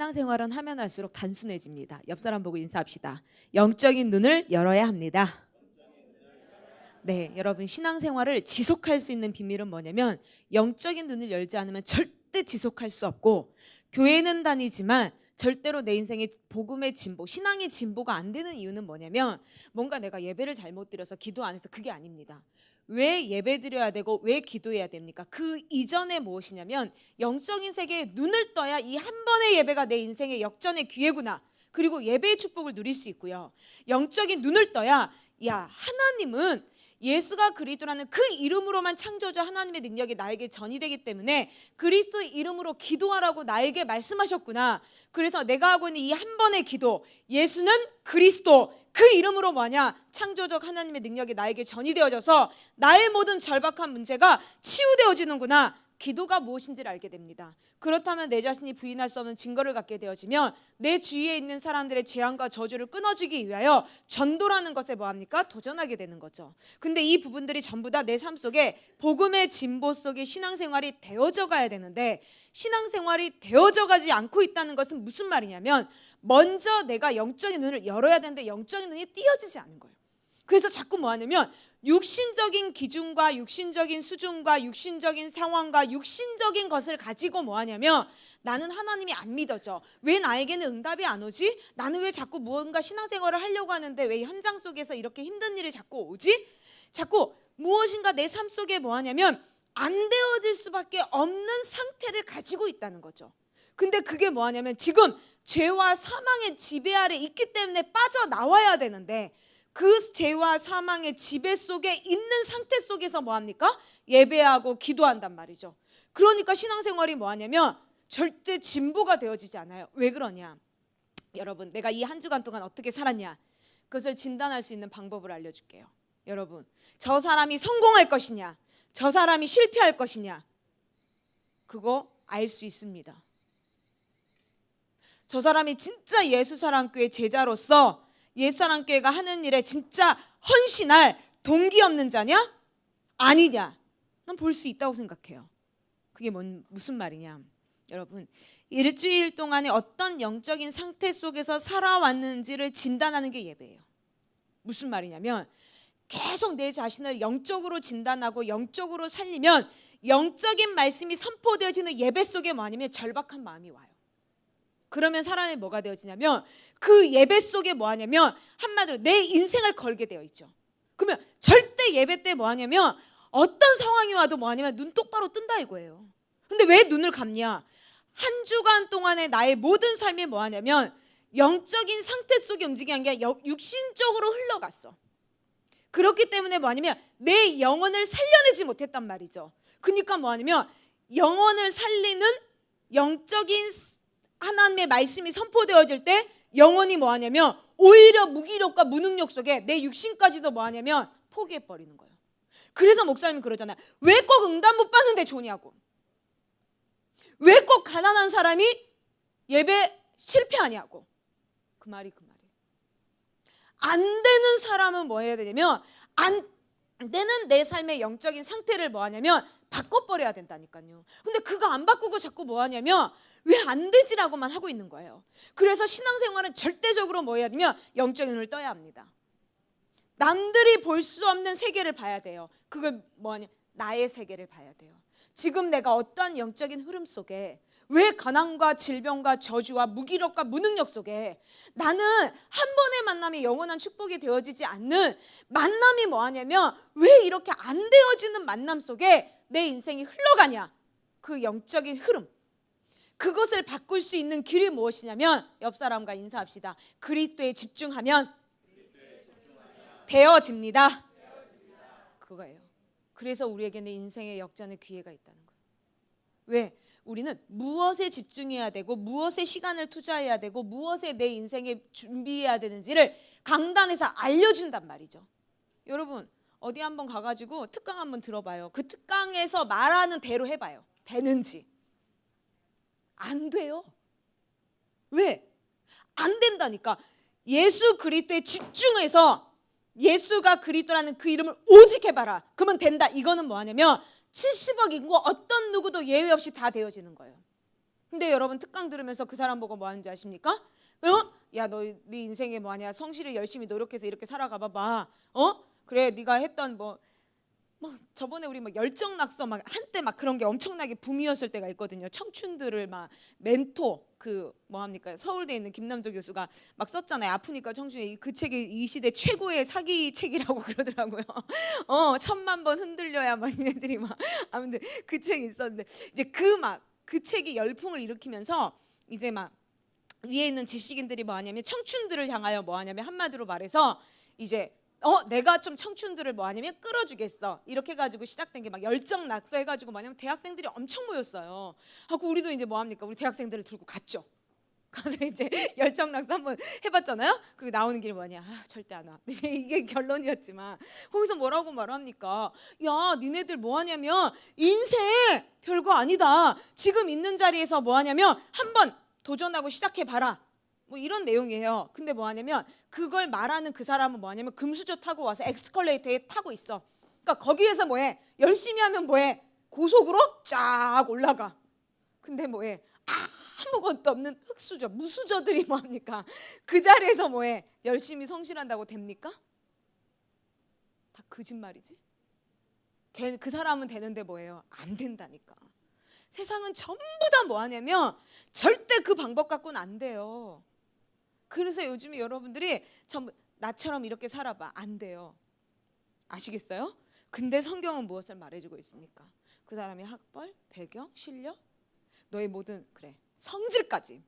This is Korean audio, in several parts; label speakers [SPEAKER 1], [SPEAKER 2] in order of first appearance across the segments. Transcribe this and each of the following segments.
[SPEAKER 1] 신앙생활은 하면 할수록 단순해집니다. 옆 사람 보고 인사합시다. 영적인 눈을 열어야 합니다. 네, 여러분 신앙생활을 지속할 수 있는 비밀은 뭐냐면 영적인 눈을 열지 않으면 절대 지속할 수 없고, 교회는 다니지만 절대로 내 인생의 복음의 진보, 신앙의 진보가 안 되는 이유는 뭐냐면 뭔가 내가 예배를 잘못 드려서 기도 안 해서 그게 아닙니다. 왜 예배 드려야 되고 왜 기도해야 됩니까? 그 이전에 무엇이냐면 영적인 세계에 눈을 떠야 이 한 번의 예배가 내 인생의 역전의 기회구나, 그리고 예배의 축복을 누릴 수 있고요. 영적인 눈을 떠야 야, 하나님은 예수가 그리스도라는 그 이름으로만 창조자 하나님의 능력이 나에게 전이 되기 때문에 그리스도의 이름으로 기도하라고 나에게 말씀하셨구나. 그래서 내가 하고 있는 이 한 번의 기도, 예수는 그리스도, 그 이름으로 뭐냐? 창조적 하나님의 능력이 나에게 전이 되어져서 나의 모든 절박한 문제가 치유되어지는구나. 기도가 무엇인지를 알게 됩니다. 그렇다면 내 자신이 부인할 수 없는 증거를 갖게 되어지면 내 주위에 있는 사람들의 재앙과 저주를 끊어주기 위하여 전도라는 것에 뭐합니까? 도전하게 되는 거죠. 근데 이 부분들이 전부 다 내 삶 속에 복음의 진보 속에 신앙생활이 되어져 가야 되는데, 신앙생활이 되어져 가지 않고 있다는 것은 무슨 말이냐면 먼저 내가 영적인 눈을 열어야 되는데 영적인 눈이 띄어지지 않은 거예요. 그래서 자꾸 뭐하냐면 육신적인 기준과 육신적인 수준과 육신적인 상황과 육신적인 것을 가지고 뭐하냐면 나는 하나님이 안 믿어져. 왜 나에게는 응답이 안 오지? 나는 왜 자꾸 무언가 신앙생활을 하려고 하는데 왜 현장 속에서 이렇게 힘든 일이 자꾸 오지? 자꾸 무엇인가 내 삶 속에 뭐하냐면 안 되어질 수밖에 없는 상태를 가지고 있다는 거죠. 근데 그게 뭐하냐면 지금 죄와 사망의 지배 아래 있기 때문에 빠져나와야 되는데 그 죄와 사망의 지배 속에 있는 상태 속에서 뭐합니까? 예배하고 기도한단 말이죠. 그러니까 신앙생활이 뭐하냐면 절대 진보가 되어지지 않아요. 왜 그러냐? 여러분, 내가 이 한 주간 동안 어떻게 살았냐? 그것을 진단할 수 있는 방법을 알려줄게요. 여러분, 저 사람이 성공할 것이냐? 저 사람이 실패할 것이냐? 그거 알 수 있습니다. 저 사람이 진짜 예수사랑교회 제자로서 예수사랑교회가 하는 일에 진짜 헌신할 동기 없는 자냐? 아니냐? 난 볼 수 있다고 생각해요. 그게 무슨 말이냐? 여러분, 일주일 동안에 어떤 영적인 상태 속에서 살아왔는지를 진단하는 게 예배예요. 무슨 말이냐면 계속 내 자신을 영적으로 진단하고 영적으로 살리면 영적인 말씀이 선포되어지는 예배 속에 뭐냐면 절박한 마음이 와요. 그러면 사람이 뭐가 되어지냐면 그 예배 속에 뭐하냐면 한마디로 내 인생을 걸게 되어 있죠. 그러면 절대 예배 때 뭐하냐면 어떤 상황이 와도 뭐하냐면 눈 똑바로 뜬다 이거예요. 근데 왜 눈을 감냐? 한 주간 동안의 나의 모든 삶이 뭐하냐면 영적인 상태 속에 움직이는 게 육신적으로 흘러갔어. 그렇기 때문에 뭐하냐면 내 영혼을 살려내지 못했단 말이죠. 그러니까 뭐하냐면 영혼을 살리는 영적인 하나님의 말씀이 선포되어질 때 영혼이 뭐하냐면 오히려 무기력과 무능력 속에 내 육신까지도 뭐하냐면 포기해버리는 거예요. 그래서 목사님이 그러잖아요. 왜 꼭 응답 못 받는데 좋냐고. 왜 꼭 가난한 사람이 예배 실패하냐고. 그 말이 안 되는 사람은 뭐 해야 되냐면 안 되는 내 삶의 영적인 상태를 뭐 하냐면 바꿔버려야 된다니까요. 근데 그거 안 바꾸고 자꾸 뭐 하냐면 왜 안 되지라고만 하고 있는 거예요. 그래서 신앙생활은 절대적으로 뭐 해야 되면 영적인 눈을 떠야 합니다. 남들이 볼 수 없는 세계를 봐야 돼요. 그걸 뭐 하냐? 나의 세계를 봐야 돼요. 지금 내가 어떠한 영적인 흐름 속에 왜 가난과 질병과 저주와 무기력과 무능력 속에 나는 한 번의 만남이 영원한 축복이 되어지지 않는 만남이 뭐하냐면 왜 이렇게 안 되어지는 만남 속에 내 인생이 흘러가냐? 그 영적인 흐름, 그것을 바꿀 수 있는 길이 무엇이냐면 옆 사람과 인사합시다. 그리스도에 집중하면 되어집니다. 그거예요. 그래서 우리에게는 인생의 역전의 기회가 있다는 거예요. 왜? 우리는 무엇에 집중해야 되고 무엇에 시간을 투자해야 되고 무엇에 내 인생에 준비해야 되는지를 강단에서 알려준단 말이죠. 여러분, 어디 한번 가가지고 특강 한번 들어봐요. 그 특강에서 말하는 대로 해봐요. 되는지. 안 돼요. 왜? 안 된다니까. 예수 그리스도에 집중해서 예수가 그리스도라는 그 이름을 오직 해봐라. 그러면 된다. 이거는 뭐하냐면 70억 인구 어떤 누구도 예외 없이 다 되어지는 거예요. 근데 여러분 특강 들으면서 그 사람 보고 뭐 하는지 아십니까? 야, 너 네 인생에 뭐하냐? 성실히 열심히 노력해서 이렇게 살아가 봐봐. 그래, 네가 했던 뭐 저번에 우리 막 열정 낙서 막 한때 막 그런 게 엄청나게 붐이었을 때가 있거든요. 청춘들을 막 멘토 그 뭐합니까? 서울대에 있는 김남조 교수가 막 썼잖아요. 아프니까 청춘에 그 책이 이 시대 최고의 사기 책이라고 그러더라고요. 1000만 번 흔들려야 막 얘네들이 막 아무튼 그 책이 있었는데 이제 그 책이 열풍을 일으키면서 이제 막 위에 있는 지식인들이 뭐 하냐면 청춘들을 향하여 뭐 하냐면 한마디로 말해서 이제 내가 좀 청춘들을 뭐 하냐면 끌어주겠어 이렇게 해가지고 시작된 게 막 열정 낙서 해가지고 뭐냐면 대학생들이 엄청 모였어요. 하고 우리도 이제 뭐 합니까? 우리 대학생들을 들고 갔죠. 가서 이제 열정 낙서 한번 해봤잖아요. 그리고 나오는 길이 뭐냐? 절대 안 와. 이게 결론이었지만 거기서 뭐라고 말합니까? 야, 니네들 뭐 하냐면 인생 별거 아니다. 지금 있는 자리에서 뭐 하냐면 한번 도전하고 시작해봐라. 뭐 이런 내용이에요. 근데 뭐 하냐면 그걸 말하는 그 사람은 뭐 하냐면 금수저 타고 와서 엑스컬레이터에 타고 있어. 그러니까 거기에서 뭐해? 열심히 하면 뭐해? 고속으로 쫙 올라가. 근데 뭐해? 아무것도 없는 흙수저, 무수저들이 뭐 합니까? 그 자리에서 뭐해? 열심히 성실한다고 됩니까? 다 거짓말이지. 그 사람은 되는데 뭐예요? 안 된다니까. 세상은 전부 다 뭐 하냐면 절대 그 방법 갖고는 안 돼요. 그래서 요즘에 여러분들이 전부 나처럼 이렇게 살아봐. 안 돼요. 아시겠어요? 근데 성경은 무엇을 말해주고 있습니까? 그 사람의 학벌, 배경, 실력, 너의 모든 그래 성질까지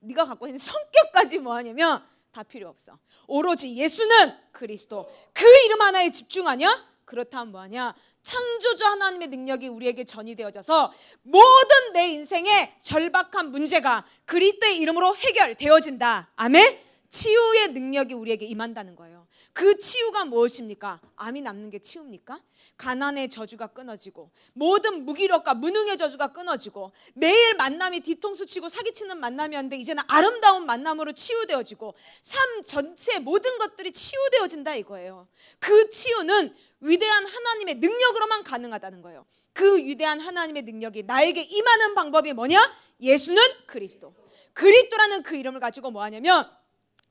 [SPEAKER 1] 네가 갖고 있는 성격까지 뭐 하냐면 다 필요 없어. 오로지 예수는 그리스도 그 이름 하나에 집중하냐? 그렇다면 뭐하냐? 창조주 하나님의 능력이 우리에게 전이되어져서 모든 내 인생의 절박한 문제가 그리스도의 이름으로 해결되어진다. 아멘? 치유의 능력이 우리에게 임한다는 거예요. 그 치유가 무엇입니까? 암이 남는 게 치유입니까? 가난의 저주가 끊어지고 모든 무기력과 무능의 저주가 끊어지고 매일 만남이 뒤통수 치고 사기치는 만남이었는데 이제는 아름다운 만남으로 치유되어지고 삶 전체의 모든 것들이 치유되어진다 이거예요. 그 치유는 위대한 하나님의 능력으로만 가능하다는 거예요. 그 위대한 하나님의 능력이 나에게 임하는 방법이 뭐냐? 예수는 그리스도. 그리스도라는 그 이름을 가지고 뭐 하냐면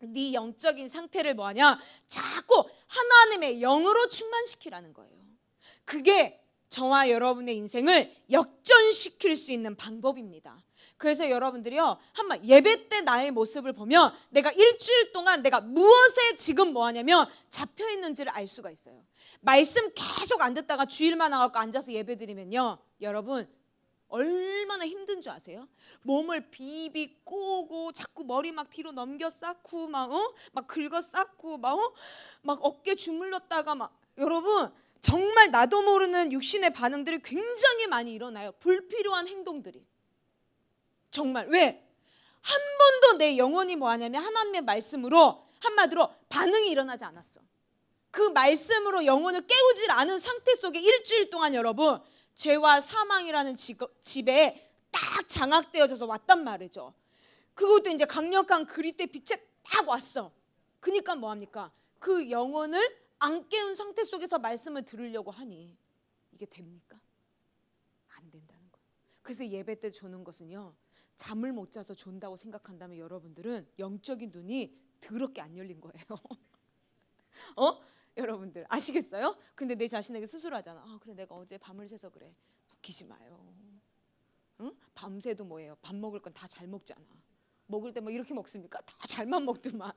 [SPEAKER 1] 네 영적인 상태를 뭐하냐? 자꾸 하나님의 영으로 충만시키라는 거예요. 그게 저와 여러분의 인생을 역전시킬 수 있는 방법입니다. 그래서 여러분들이요 한번 예배 때 나의 모습을 보면 내가 일주일 동안 내가 무엇에 지금 뭐하냐면 잡혀있는지를 알 수가 있어요. 말씀 계속 안 듣다가 주일만 와갖고 앉아서 예배 드리면요 여러분 얼마나 힘든 줄 아세요? 몸을 비비 꼬고 자꾸 머리 막 뒤로 넘겨 쌓고 막 긁어 쌓고 막 어깨 주물렀다가 막 여러분 정말 나도 모르는 육신의 반응들이 굉장히 많이 일어나요. 불필요한 행동들이. 정말 왜? 한 번도 내 영혼이 뭐하냐면 하나님의 말씀으로 한마디로 반응이 일어나지 않았어. 그 말씀으로 영혼을 깨우질 않은 상태 속에 일주일 동안 여러분 죄와 사망이라는 집에 딱 장악되어져서 왔단 말이죠. 그것도 이제 강력한 그리스도의 빛에 딱 왔어. 그러니까 뭐합니까? 그 영혼을 안 깨운 상태 속에서 말씀을 들으려고 하니 이게 됩니까? 안 된다는 거예요. 그래서 예배 때 조는 것은요 잠을 못 자서 존다고 생각한다면 여러분들은 영적인 눈이 더럽게 안 열린 거예요. 여러분들 아시겠어요? 근데 내 자신에게 스스로 하잖아. 그래 내가 어제 밤을 새서 그래. 웃기지 마요. 응? 밤새도 뭐예요? 밥 먹을 건 다 잘 먹잖아. 먹을 때 뭐 이렇게 먹습니까? 다 잘만 먹더만.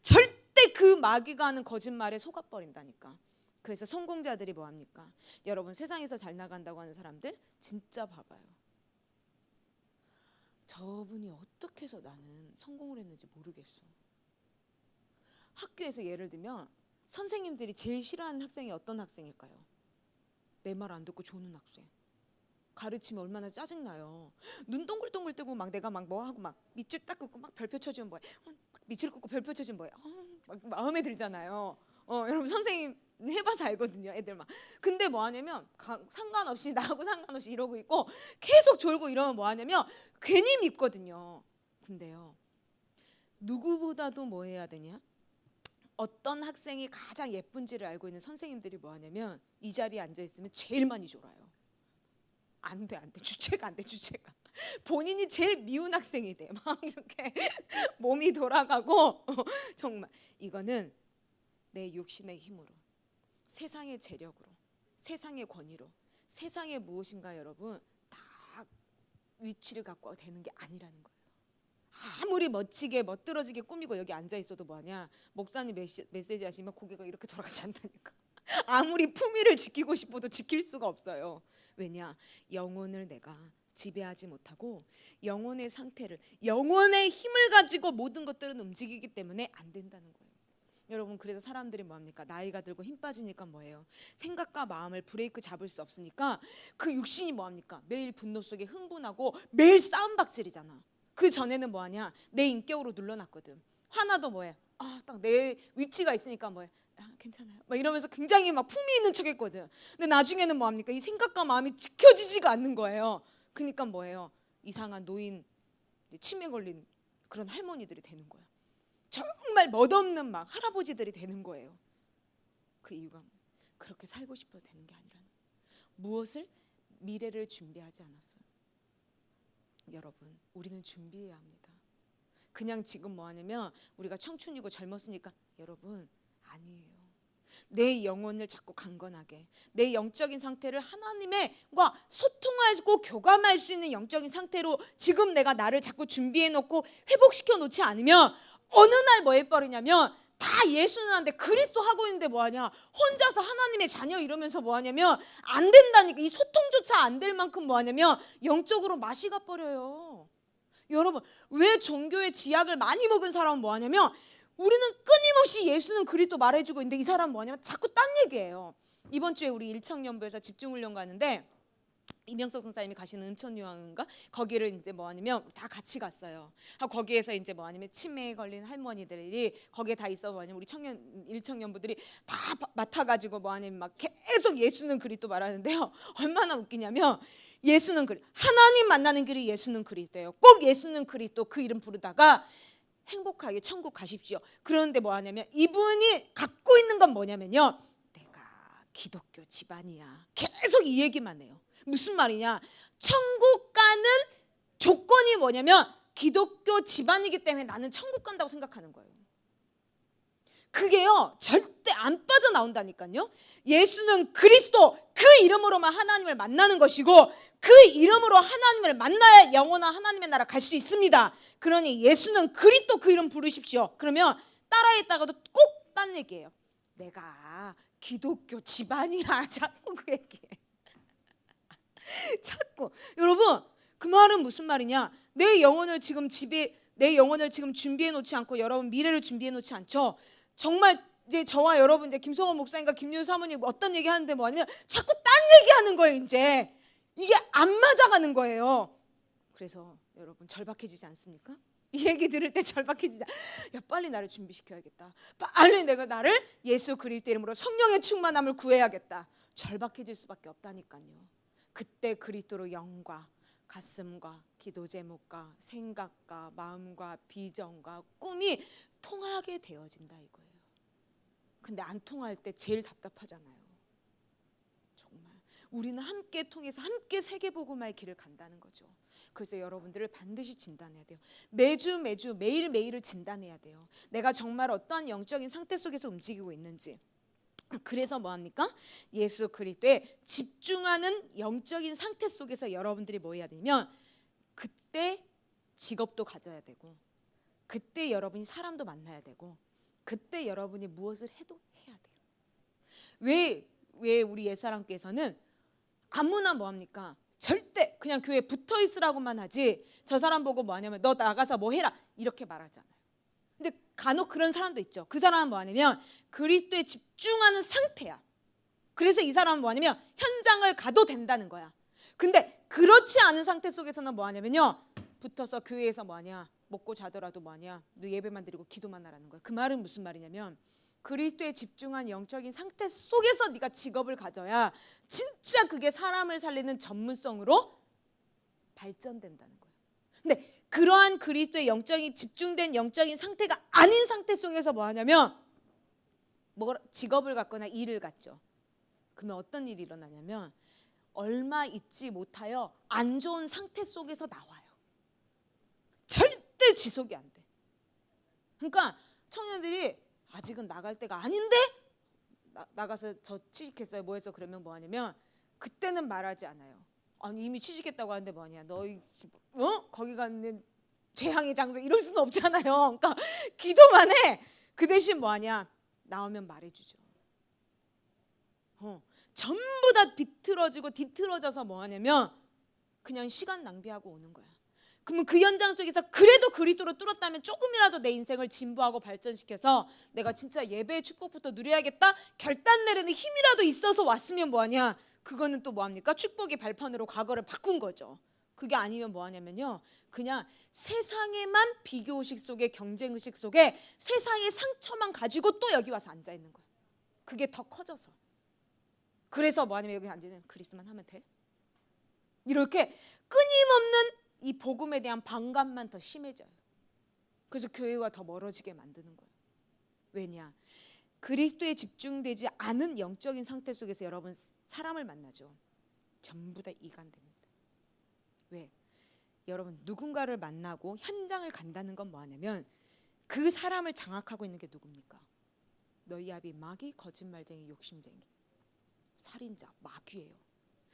[SPEAKER 1] 절대 그 마귀가 하는 거짓말에 속아버린다니까. 그래서 성공자들이 뭐합니까? 여러분 세상에서 잘 나간다고 하는 사람들 진짜 봐봐요. 저분이 어떻게 해서 나는 성공을 했는지 모르겠어. 학교에서 예를 들면 선생님들이 제일 싫어하는 학생이 어떤 학생일까요? 내 말 안 듣고 조는 학생. 가르치면 얼마나 짜증나요. 눈 동글동글 뜨고 막 내가 막 뭐 하고 막 밑줄 딱 긋고 막 별표 쳐주면 뭐해? 막 밑줄 긋고 별표 쳐주면 뭐해? 막 마음에 들잖아요. 여러분 선생님 해봐서 알거든요. 애들 막. 근데 뭐 하냐면 상관없이 나하고 상관없이 이러고 있고 계속 졸고 이러면 뭐 하냐면 괜히 밉거든요. 근데요 누구보다도 뭐 해야 되냐? 어떤 학생이 가장 예쁜지를 알고 있는 선생님들이 뭐 하냐면 이 자리에 앉아 있으면 제일 많이 졸아요. 안 돼. 주체가 안 돼. 주체가. 본인이 제일 미운 학생이 돼. 막 이렇게 몸이 돌아가고 정말 이거는 내 육신의 힘으로, 세상의 재력으로, 세상의 권위로, 세상의 무엇인가 여러분 다 위치를 갖고 되는 게 아니라는 거예요. 아무리 멋지게 멋들어지게 꾸미고 여기 앉아 있어도 뭐하냐, 목사님 메시지 하시면 고개가 이렇게 돌아가지 않다니까. 아무리 품위를 지키고 싶어도 지킬 수가 없어요. 왜냐, 영혼을 내가 지배하지 못하고 영혼의 상태를, 영혼의 힘을 가지고 모든 것들은 움직이기 때문에 안 된다는 거예요. 여러분, 그래서 사람들이 뭐합니까? 나이가 들고 힘 빠지니까 뭐예요? 생각과 마음을 브레이크 잡을 수 없으니까 그 육신이 뭐합니까? 매일 분노 속에 흥분하고 매일 싸움박질이잖아. 그 전에는 뭐하냐? 내 인격으로 눌러놨거든. 화나도 뭐해? 딱 내 위치가 있으니까 뭐해? 괜찮아요. 막 이러면서 굉장히 막 품위 있는 척했거든. 근데 나중에는 뭐합니까? 이 생각과 마음이 지켜지지가 않는 거예요. 그러니까 뭐예요? 이상한 노인, 치매 걸린 그런 할머니들이 되는 거야. 정말 멋없는 막 할아버지들이 되는 거예요. 그 이유가 그렇게 살고 싶어도 되는 게 아니라는 거예요. 무엇을? 미래를 준비하지 않았어요. 여러분, 우리는 준비해야 합니다. 그냥 지금 뭐하냐면 우리가 청춘이고 젊었으니까, 여러분 아니에요. 내 영혼을 자꾸 강건하게, 내 영적인 상태를 하나님과 소통하고 교감할 수 있는 영적인 상태로 지금 내가 나를 자꾸 준비해 놓고 회복시켜 놓지 않으면 어느 날 뭐 해버리냐면 다 예수는 하는데 그리스도 하고 있는데 뭐하냐, 혼자서 하나님의 자녀 이러면서 뭐하냐면 안 된다니까. 이 소통조차 안 될 만큼 뭐하냐면 영적으로 맛이 가버려요. 여러분, 왜 종교의 지약을 많이 먹은 사람은 뭐하냐면 우리는 끊임없이 예수는 그리스도 말해주고 있는데 이 사람은 뭐하냐면 자꾸 딴 얘기예요. 이번 주에 우리 일청연부에서 집중훈련 가는데 이명석 선사님이 가시는 은천유황인가 거기를 이제 뭐하냐면 다 같이 갔어요. 거기에서 이제 뭐하냐면 치매에 걸린 할머니들이 거기에 다 있어 뭐하냐면 우리 일청년부들이 다 맡아가지고 뭐하냐면 막 계속 예수는 그리스도 말하는데요. 얼마나 웃기냐면 예수는 하나님 만나는 길이 예수는 그리스도예요. 꼭 예수는 그리스도 그 이름 부르다가 행복하게 천국 가십시오. 그런데 뭐하냐면 이분이 갖고 있는 건 뭐냐면요, 내가 기독교 집안이야. 계속 이 얘기만 해요. 무슨 말이냐, 천국 가는 조건이 뭐냐면 기독교 집안이기 때문에 나는 천국 간다고 생각하는 거예요. 그게요 절대 안 빠져나온다니까요. 예수는 그리스도, 그 이름으로만 하나님을 만나는 것이고 그 이름으로 하나님을 만나야 영원한 하나님의 나라 갈 수 있습니다. 그러니 예수는 그리스도 그 이름 부르십시오. 그러면 따라했다가도 꼭 딴 얘기예요. 내가 기독교 집안이야. 자꾸 그 얘기해. 자꾸. 여러분, 그 말은 무슨 말이냐, 내 영혼을 지금 준비해 놓지 않고 여러분 미래를 준비해 놓지 않죠. 정말 이제 저와 여러분, 이제 김성원 목사님과 김윤 사모님 어떤 얘기 하는데 뭐냐면 자꾸 딴 얘기하는 거예요. 이제 이게 안 맞아가는 거예요. 그래서 여러분 절박해지지 않습니까? 이 얘기 들을 때 절박해지자. 야, 빨리 나를 준비시켜야겠다. 빨리 내가 나를 예수 그리스도 이름으로 성령의 충만함을 구해야겠다. 절박해질 수밖에 없다니까요. 그때 그리스도로 영과 가슴과 기도 제목과 생각과 마음과 비전과 꿈이 통하게 되어진다 이거예요. 근데 안 통할 때 제일 답답하잖아요. 정말 우리는 함께 통해서 함께 세계복음화의 길을 간다는 거죠. 그래서 여러분들을 반드시 진단해야 돼요. 매주 매일매일을 진단해야 돼요. 내가 정말 어떠한 영적인 상태 속에서 움직이고 있는지. 그래서 뭐합니까? 예수 그리스도에 집중하는 영적인 상태 속에서 여러분들이 뭐 해야 되냐면 그때 직업도 가져야 되고 그때 여러분이 사람도 만나야 되고 그때 여러분이 무엇을 해도 해야 돼요. 왜 우리 옛사람께서는 아무나 뭐합니까? 절대 그냥 교회에 붙어 있으라고만 하지 저 사람 보고 뭐하냐면 너 나가서 뭐 해라 이렇게 말하잖아요. 근데 간혹 그런 사람도 있죠. 그 사람은 뭐하냐면 그리스도에 집중하는 상태야. 그래서 이 사람은 뭐하냐면 현장을 가도 된다는 거야. 근데 그렇지 않은 상태 속에서는 뭐하냐면요, 붙어서 교회에서 뭐하냐, 먹고 자더라도 뭐하냐, 너 예배만 드리고 기도만 하라는 거야. 그 말은 무슨 말이냐면 그리스도에 집중한 영적인 상태 속에서 네가 직업을 가져야 진짜 그게 사람을 살리는 전문성으로 발전된다는 거예요. 근데 그러한 그리스도의 영적인 집중된 영적인 상태가 아닌 상태 속에서 뭐 하냐면 직업을 갖거나 일을 갖죠. 그러면 어떤 일이 일어나냐면 얼마 있지 못하여 안 좋은 상태 속에서 나와요. 절대 지속이 안 돼. 그러니까 청년들이 아직은 나갈 때가 아닌데 나가서 저 취직했어요 뭐 했어 그러면 뭐 하냐면 그때는 말하지 않아요. 아니 이미 취직했다고 하는데 뭐하냐 너희 거기 가는 재앙의 장소 이럴 수는 없잖아요. 그러니까 기도만 해. 그 대신 뭐하냐 나오면 말해주죠. 전부 다 비틀어지고 뒤틀어져서 뭐하냐면 그냥 시간 낭비하고 오는 거야. 그러면 그 현장 속에서 그래도 그리스도로 뚫었다면 조금이라도 내 인생을 진보하고 발전시켜서 내가 진짜 예배의 축복부터 누려야겠다 결단 내리는 힘이라도 있어서 왔으면 뭐하냐 그거는 또 뭐합니까? 축복의 발판으로 과거를 바꾼 거죠. 그게 아니면 뭐하냐면요 그냥 세상에만 비교의식 속에 경쟁의식 속에 세상의 상처만 가지고 또 여기 와서 앉아있는 거예요. 그게 더 커져서. 그래서 뭐하냐면 여기 앉으면 그리스도만 하면 돼? 이렇게 끊임없는 이 복음에 대한 반감만 더 심해져요. 그래서 교회와 더 멀어지게 만드는 거예요. 왜냐? 그리스도에 집중되지 않은 영적인 상태 속에서 여러분 사람을 만나죠. 전부 다 이간됩니다. 왜? 여러분 누군가를 만나고 현장을 간다는 건 뭐하냐면 그 사람을 장악하고 있는 게 누굽니까? 너희 아비 마귀, 거짓말쟁이, 욕심쟁이, 살인자, 마귀예요.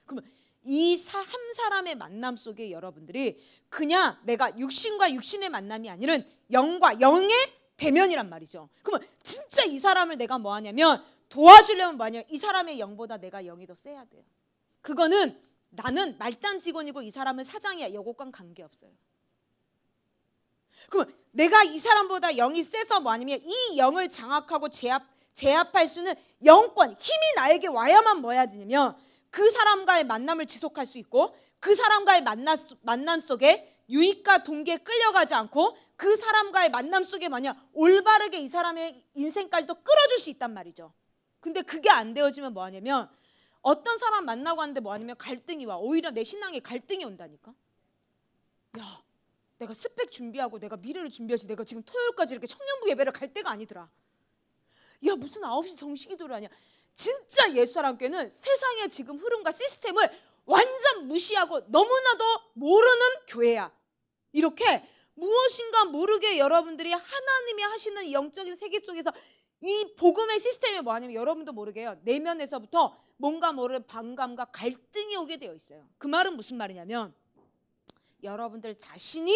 [SPEAKER 1] 그러면 이 한 사람의 만남 속에 여러분들이 그냥 내가 육신과 육신의 만남이 아니라 영과 영의 대면이란 말이죠. 그러면 진짜 이 사람을 내가 뭐하냐면 도와주려면 뭐하냐 이 사람의 영보다 내가 영이 더 세야 돼요. 그거는 나는 말단 직원이고 이 사람은 사장이야. 이것과는 관계없어요. 그러면 내가 이 사람보다 영이 세서 뭐하냐면 이 영을 장악하고 제압할 수는 영권, 힘이 나에게 와야만 뭐야 되냐면 그 사람과의 만남을 지속할 수 있고 그 사람과의 만남 속에 유익과 동기에 끌려가지 않고 그 사람과의 만남 속에 뭐냐 올바르게 이 사람의 인생까지도 끌어줄 수 있단 말이죠. 근데 그게 안 되어지면 뭐하냐면 어떤 사람 만나고 하는데 뭐하냐면 갈등이 와. 오히려 내 신앙에 갈등이 온다니까. 야 내가 스펙 준비하고 내가 미래를 준비하지 내가 지금 토요일까지 이렇게 청년부 예배를 갈 때가 아니더라. 야 무슨 9시 정식기도를 하냐. 진짜 옛사람께는 세상의 지금 흐름과 시스템을 완전 무시하고 너무나도 모르는 교회야. 이렇게 무엇인가 모르게 여러분들이 하나님이 하시는 영적인 세계 속에서 이 복음의 시스템이 뭐냐면 여러분도 모르게요. 내면에서부터 뭔가 모르는 반감과 갈등이 오게 되어 있어요. 그 말은 무슨 말이냐면 여러분들 자신이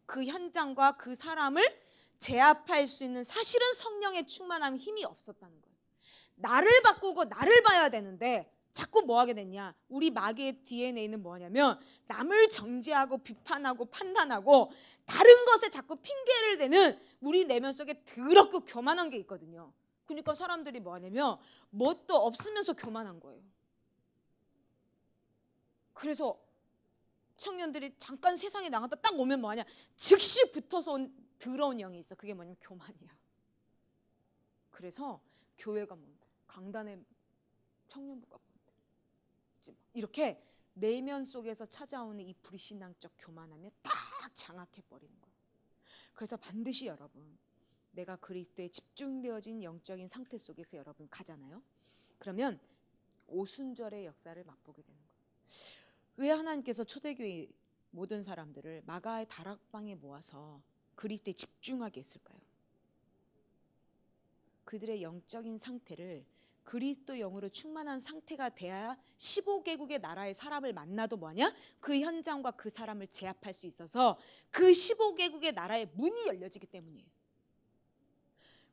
[SPEAKER 1] 그 현장과 그 사람을 제압할 수 있는 사실은 성령의 충만함 힘이 없었다는 거예요. 나를 바꾸고 나를 봐야 되는데 자꾸 뭐 하게 됐냐. 우리 마귀의 DNA는 뭐냐면 남을 정죄하고 비판하고 판단하고 다른 것에 자꾸 핑계를 대는 우리 내면 속에 더럽고 교만한 게 있거든요. 그러니까 사람들이 뭐 하냐면 뭣도 없으면서 교만한 거예요. 그래서 청년들이 잠깐 세상에 나갔다 딱 오면 뭐하냐 즉시 붙어서 온 더러운 영이 있어. 그게 뭐냐면 교만이야. 그래서 교회가 뭔데 강단의 청년부가 뭔데 이렇게 내면 속에서 찾아오는 이 불신앙적 교만함에 딱 장악해버리는 거예요. 그래서 반드시 여러분 내가 그리스도에 집중되어진 영적인 상태 속에서 여러분 가잖아요. 그러면 오순절의 역사를 맛보게 되는 거예요. 왜 하나님께서 초대교회 모든 사람들을 마가의 다락방에 모아서 그리스도에 집중하게 했을까요? 그들의 영적인 상태를 그리스도 영으로 충만한 상태가 돼야 15개국의 나라의 사람을 만나도 뭐냐? 그 현장과 그 사람을 제압할 수 있어서 그 15개국의 나라의 문이 열려지기 때문이에요.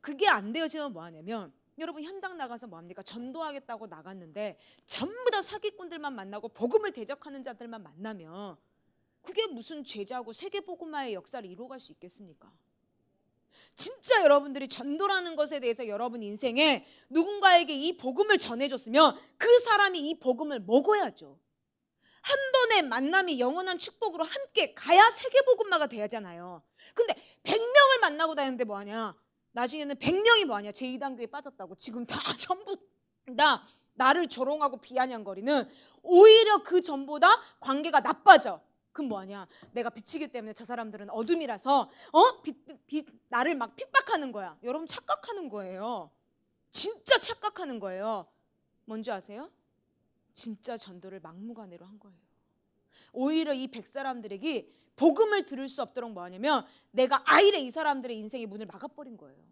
[SPEAKER 1] 그게 안 되어지면 뭐하냐면 여러분 현장 나가서 뭐합니까? 전도하겠다고 나갔는데 전부 다 사기꾼들만 만나고 복음을 대적하는 자들만 만나면 그게 무슨 제자고 세계복음화의 역사를 이루어갈 수 있겠습니까? 진짜 여러분들이 전도라는 것에 대해서 여러분 인생에 누군가에게 이 복음을 전해줬으면 그 사람이 이 복음을 먹어야죠. 한 번의 만남이 영원한 축복으로 함께 가야 세계복음화가 돼야잖아요. 근데 100명을 만나고 다니는데 뭐하냐? 나중에는 100명이 뭐하냐? 제2단계에 빠졌다고 지금 다 전부 다 나를 조롱하고 비아냥거리는 오히려 그 전보다 관계가 나빠져. 그럼 뭐하냐? 내가 빛이기 때문에 저 사람들은 어둠이라서 나를 막 핍박하는 거야. 여러분 착각하는 거예요. 진짜 착각하는 거예요. 뭔지 아세요? 진짜 전도를 막무가내로 한 거예요. 오히려 이 100사람들에게 복음을 들을 수 없도록 뭐 하냐면 내가 아이래 이 사람들의 인생의 문을 막아버린 거예요.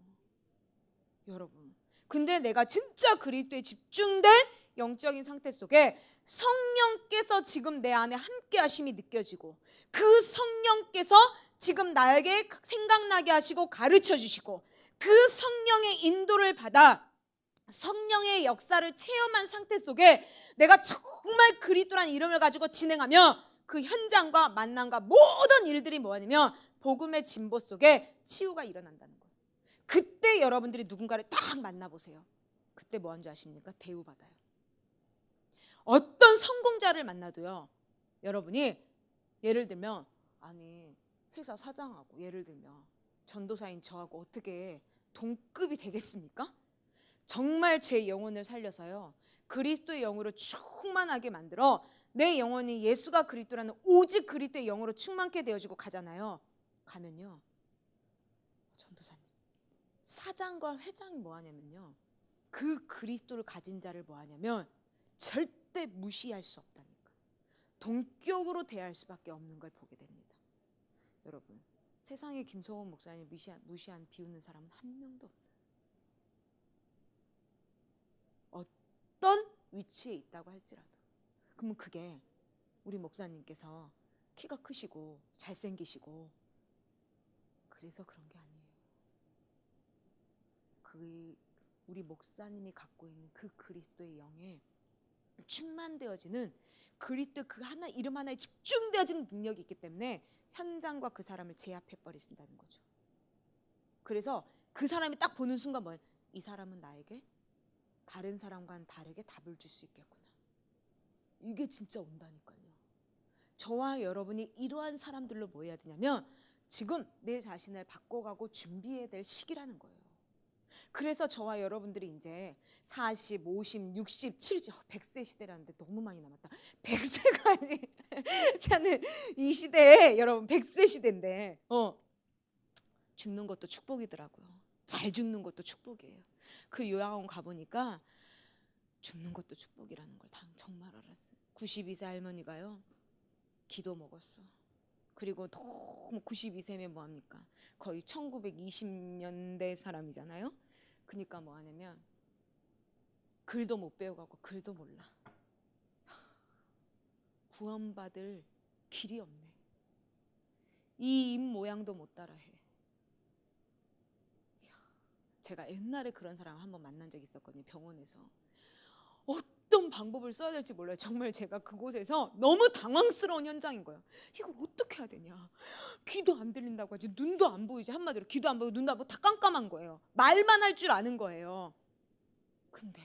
[SPEAKER 1] 여러분, 근데 내가 진짜 그리스도에 집중된 영적인 상태 속에 성령께서 지금 내 안에 함께 하심이 느껴지고, 그 성령께서 지금 나에게 생각나게 하시고 가르쳐 주시고, 그 성령의 인도를 받아 성령의 역사를 체험한 상태 속에 내가 정말 그리스도라는 이름을 가지고 진행하며 그 현장과 만남과 모든 일들이 뭐냐면 복음의 진보 속에 치유가 일어난다는 거예요. 그때 여러분들이 누군가를 딱 만나보세요. 그때 뭐 하는 줄 아십니까? 대우받아요. 어떤 성공자를 만나도요, 여러분이 예를 들면 아니 회사 사장하고 예를 들면 전도사인 저하고 어떻게 동급이 되겠습니까? 정말 제 영혼을 살려서요 그리스도의 영으로 충만하게 만들어 내 영혼이 예수가 그리스도라는 오직 그리스도의 영으로 충만케 되어지고 가잖아요. 가면요, 전도사님, 사장과 회장이 뭐 하냐면요, 그 그리스도를 가진 자를 뭐 하냐면 절대 무시할 수 없다니까. 동격으로 대할 수밖에 없는 걸 보게 됩니다. 여러분, 세상에 김성원 목사님 무시한 비웃는 사람은 한 명도 없어요. 어떤 위치에 있다고 할지라도. 그러면 그게 우리 목사님께서 키가 크시고 잘생기시고 그래서 그런 게 아니에요. 우리 목사님이 갖고 있는 그 그리스도의 영에 충만되어지는 그리스도 그 하나 이름 하나에 집중되어지는 능력이 있기 때문에 현장과 그 사람을 제압해 버리신다는 거죠. 그래서 그 사람이 딱 보는 순간 뭐예요? 이 사람은 나에게 다른 사람과는 다르게 답을 줄 수 있겠구나. 이게 진짜 온다니까요. 저와 여러분이 이러한 사람들로 뭐 해야 되냐면 지금 내 자신을 바꿔가고 준비해야 될 시기라는 거예요. 그래서 저와 여러분들이 이제 40, 50, 60, 70, 100세 시대라는데 너무 많이 남았다. 100세까지 저는 이 시대에 여러분 100세 시대인데 죽는 것도 축복이더라고요. 잘 죽는 것도 축복이에요. 그 요양원 가보니까 죽는 것도 축복이라는 걸 정말 알았어요. 92세 할머니가요 기도 먹었어. 그리고 너무 92세면 뭐합니까? 거의 1920년대 사람이잖아요. 그러니까 뭐 하냐면 글도 못 배워가고 글도 몰라. 구원받을 길이 없네. 이 입 모양도 못 따라해. 제가 옛날에 그런 사람 한번 만난 적이 있었거든요. 병원에서. 어떤 방법을 써야 될지 몰라요. 정말 제가 그곳에서 너무 당황스러운 현장인 거예요. 이걸 어떻게 해야 되냐. 귀도 안 들린다고 하지, 눈도 안 보이지. 한마디로 귀도 안 보이고 눈도 안 보이고 다 깜깜한 거예요. 말만 할 줄 아는 거예요. 근데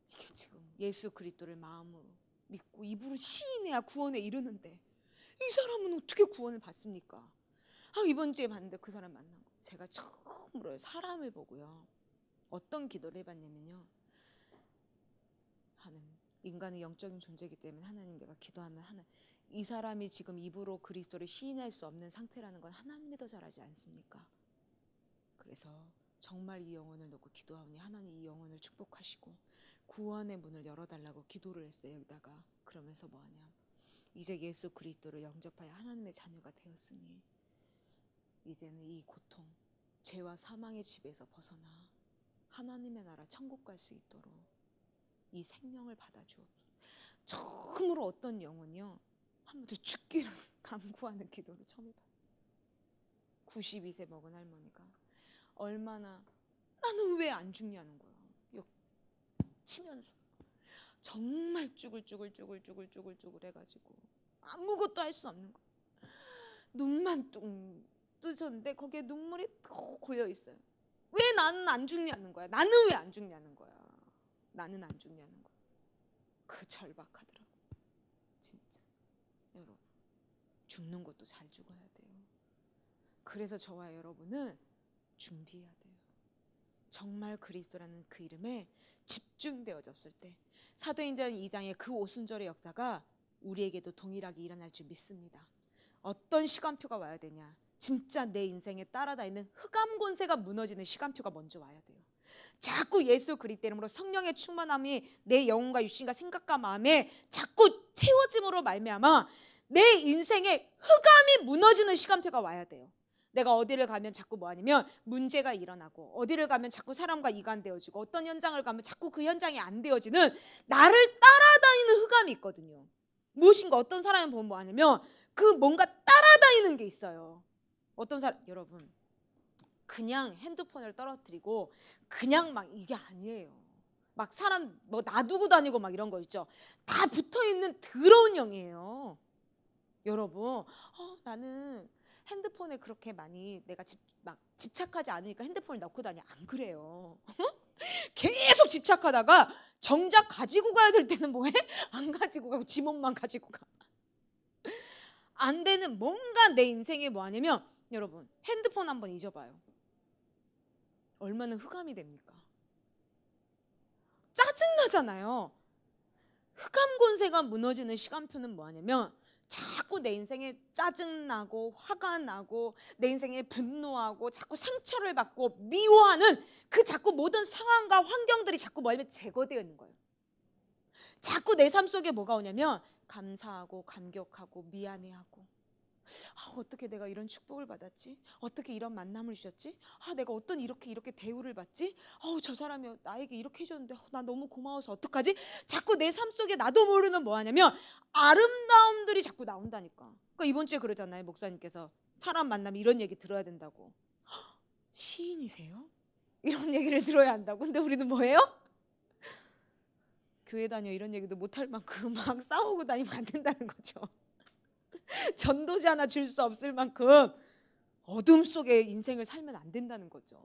[SPEAKER 1] 이게 지금 예수 그리스도를 마음으로 믿고 입으로 시인해야 구원에 이르는데 이 사람은 어떻게 구원을 받습니까? 이번 주에 봤는데 그 사람 만난 거 제가 처음으로 사람을 보고요 어떤 기도를 해봤냐면요, 인간은 영적인 존재이기 때문에 하나님께가 기도하면 이 사람이 지금 입으로 그리스도를 시인할 수 없는 상태라는 건 하나님이 더 잘하지 않습니까? 그래서 정말 이 영혼을 놓고 기도하오니 하나님 이 영혼을 축복하시고 구원의 문을 열어달라고 기도를 했어요. 여기다가 그러면서 뭐하냐, 이제 예수 그리스도를 영접하여 하나님의 자녀가 되었으니 이제는 이 고통, 죄와 사망의 집에서 벗어나 하나님의 나라 천국 갈 수 있도록 이 생명을 받아주옵소서. 처음으로 어떤 영혼이요 한 번 더 죽기를 간구하는 기도를 처음 해봐요. 92세 먹은 할머니가 얼마나 나는 왜 안 죽냐는 거야. 치면서 정말 쭈글쭈글 해가지고 아무것도 할 수 없는 거야. 눈만 뚱 뜨셨는데 거기에 눈물이 또 고여 있어요. 왜 나는 안 죽냐는 거야. 나는 왜 안 죽냐는 거야. 나는 안 죽냐는 거야. 그 절박하더라고. 진짜 여러분, 죽는 것도 잘 죽어야 돼요. 그래서 저와 여러분은 준비해야 돼요. 정말 그리스도라는 그 이름에 집중되어졌을 때 사도행전 2장의 그 오순절의 역사가 우리에게도 동일하게 일어날 줄 믿습니다. 어떤 시간표가 와야 되냐, 진짜 내 인생에 따라다니는 흑암 권세가 무너지는 시간표가 먼저 와야 돼요. 자꾸 예수 그리스도 이름으로 성령의 충만함이 내 영혼과 육신과 생각과 마음에 자꾸 채워짐으로 말미암아 내 인생에 흑암이 무너지는 시간대가 와야 돼요. 내가 어디를 가면 자꾸 뭐 하냐면 문제가 일어나고, 어디를 가면 자꾸 사람과 이간되어지고, 어떤 현장을 가면 자꾸 그 현장이 안 되어지는 나를 따라다니는 흑암이 있거든요. 무엇인가 어떤 사람을 보면 뭐 하냐면 그 뭔가 따라다니는 게 있어요. 어떤 사람, 여러분 그냥 핸드폰을 떨어뜨리고 그냥 막 이게 아니에요. 막 사람 뭐 놔두고 다니고 막 이런 거 있죠. 다 붙어있는 더러운 영이에요. 여러분 나는 핸드폰에 그렇게 많이 내가 막 집착하지 않으니까 핸드폰을 넣고 다니. 안 그래요. 계속 집착하다가 정작 가지고 가야 될 때는 뭐해? 안 가지고 가고 지 몸만 가지고 가. 안 되는 뭔가 내 인생에 뭐 하냐면, 여러분 핸드폰 한번 잊어봐요. 얼마나 흑암이 됩니까? 짜증나잖아요. 흑암 권세가 무너지는 시간표는 뭐 하냐면 자꾸 내 인생에 짜증나고 화가 나고 내 인생에 분노하고 자꾸 상처를 받고 미워하는 그 자꾸 모든 상황과 환경들이 자꾸 뭐냐면 제거되어 있는 거예요. 자꾸 내 삶 속에 뭐가 오냐면 감사하고 감격하고 미안해하고, 어떻게 내가 이런 축복을 받았지? 어떻게 이런 만남을 주셨지? 내가 어떤 이렇게 대우를 받지? 저 사람이 나에게 이렇게 해줬는데 나 너무 고마워서 어떡하지? 자꾸 내 삶 속에 나도 모르는 뭐 하냐면 아름다움들이 자꾸 나온다니까. 그러니까 이번 주에 그러잖아요. 목사님께서 사람 만나면 이런 얘기 들어야 된다고. 시인이세요? 이런 얘기를 들어야 한다고. 근데 우리는 뭐예요? 교회 다녀 이런 얘기도 못할 만큼 막 싸우고 다니면 안 된다는 거죠. 전도지 하나 줄 수 없을 만큼 어둠 속에 인생을 살면 안 된다는 거죠.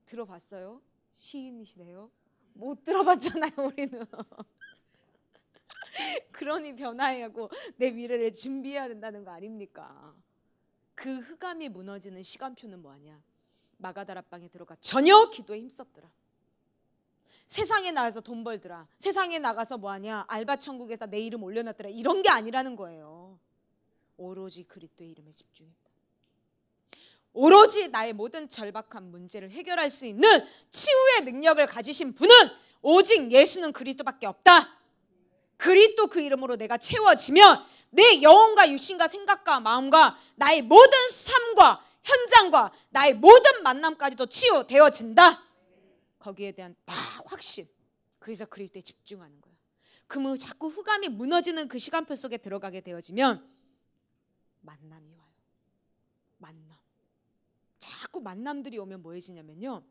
[SPEAKER 1] 들어봤어요? 시인이시네요? 못 들어봤잖아요. 우리는. 그러니 변화하고 내 미래를 준비해야 된다는 거 아닙니까? 그 흑암이 무너지는 시간표는 뭐하냐? 마가다락방에 들어가 전혀 기도에 힘썼더라. 세상에 나가서 돈 벌더라. 세상에 나가서 뭐하냐? 알바 천국에다 내 이름 올려놨더라. 이런 게 아니라는 거예요. 오로지 그리스도의 이름에 집중했다. 오로지 나의 모든 절박한 문제를 해결할 수 있는 치유의 능력을 가지신 분은 오직 예수는 그리스도밖에 없다. 그리스도 그 이름으로 내가 채워지면 내 영혼과 육신과 생각과 마음과 나의 모든 삶과 현장과 나의 모든 만남까지도 치유되어진다. 거기에 대한 딱 확신. 그래서 그리스도에 집중하는 거예요. 그러면 자꾸 흑암이 무너지는 그 시간표 속에 들어가게 되어지면 만남이 와요. 만남. 자꾸 만남들이 오면 뭐해지냐면요,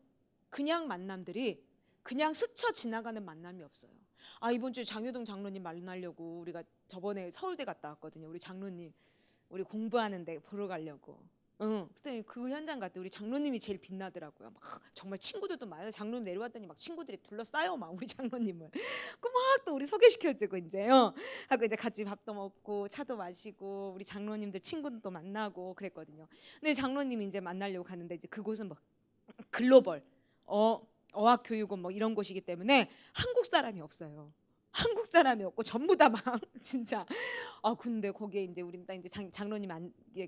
[SPEAKER 1] 그냥 만남들이 그냥 스쳐 지나가는 만남이 없어요. 이번 주에 장효동 장로님 만나려고 우리가 저번에 서울대 갔다 왔거든요. 우리 장로님 우리 공부하는데 보러 가려고. 그랬더니 그 현장 갔더니 우리 장로님이 제일 빛나더라고요. 막 정말 친구들도 많아요. 장로님 내려왔더니 막 친구들이 둘러싸여 막 우리 장로님을. 그 막 또 우리 소개시켜주고 이제요. 하고 이제 같이 밥도 먹고 차도 마시고 우리 장로님들 친구들도 만나고 그랬거든요. 근데 장로님이 이제 만나려고 가는데 이제 그곳은 뭐 글로벌 어학 교육원 뭐 이런 곳이기 때문에 한국 사람이 없어요. 한국 사람이 없고 전부 다 막 진짜. 근데 거기에 이제 우리 딱 이제 장로님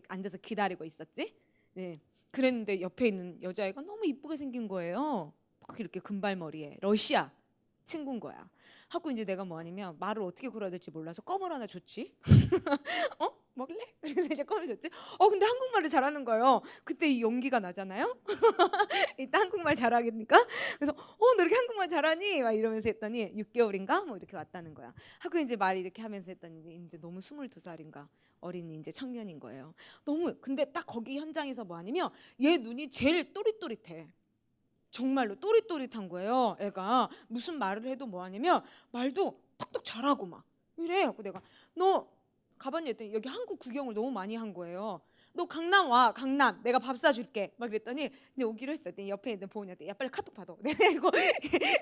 [SPEAKER 1] 앉아서 기다리고 있었지. 네. 그랬는데 옆에 있는 여자애가 너무 이쁘게 생긴 거예요. 딱 이렇게 금발머리에 러시아 친구인 거야. 하고 이제 내가 뭐 하냐면 말을 어떻게 걸어야 될지 몰라서 껌을 하나 줬지. 먹을래? 그래서 이제 껌을 줬지. 근데 한국말을 잘하는 거예요. 그때 이 용기가 나잖아요. 이따 한국말 잘하겠니까? 그래서 너 이렇게 한국말 잘하니? 막 이러면서 했더니 6개월인가? 뭐 이렇게 왔다는 거야. 하고 이제 말 이렇게 하면서 했더니 이제 너무 22살인가 어린 이제 청년인 거예요. 너무. 근데 딱 거기 현장에서 뭐 하냐면 얘 눈이 제일 또릿또릿해. 정말로 또릿또릿한 거예요. 애가 무슨 말을 해도 뭐 하냐면 말도 톡톡 잘하고 막 이래. 갖고 내가 너 가봤니 했더니 여기 한국 구경을 너무 많이 한 거예요. 너 강남 와. 강남 내가 밥 사줄게 막 그랬더니 근데 오기로 했었더니 옆에 있는 보은이한테 야 빨리 카톡 받아. 내가 이거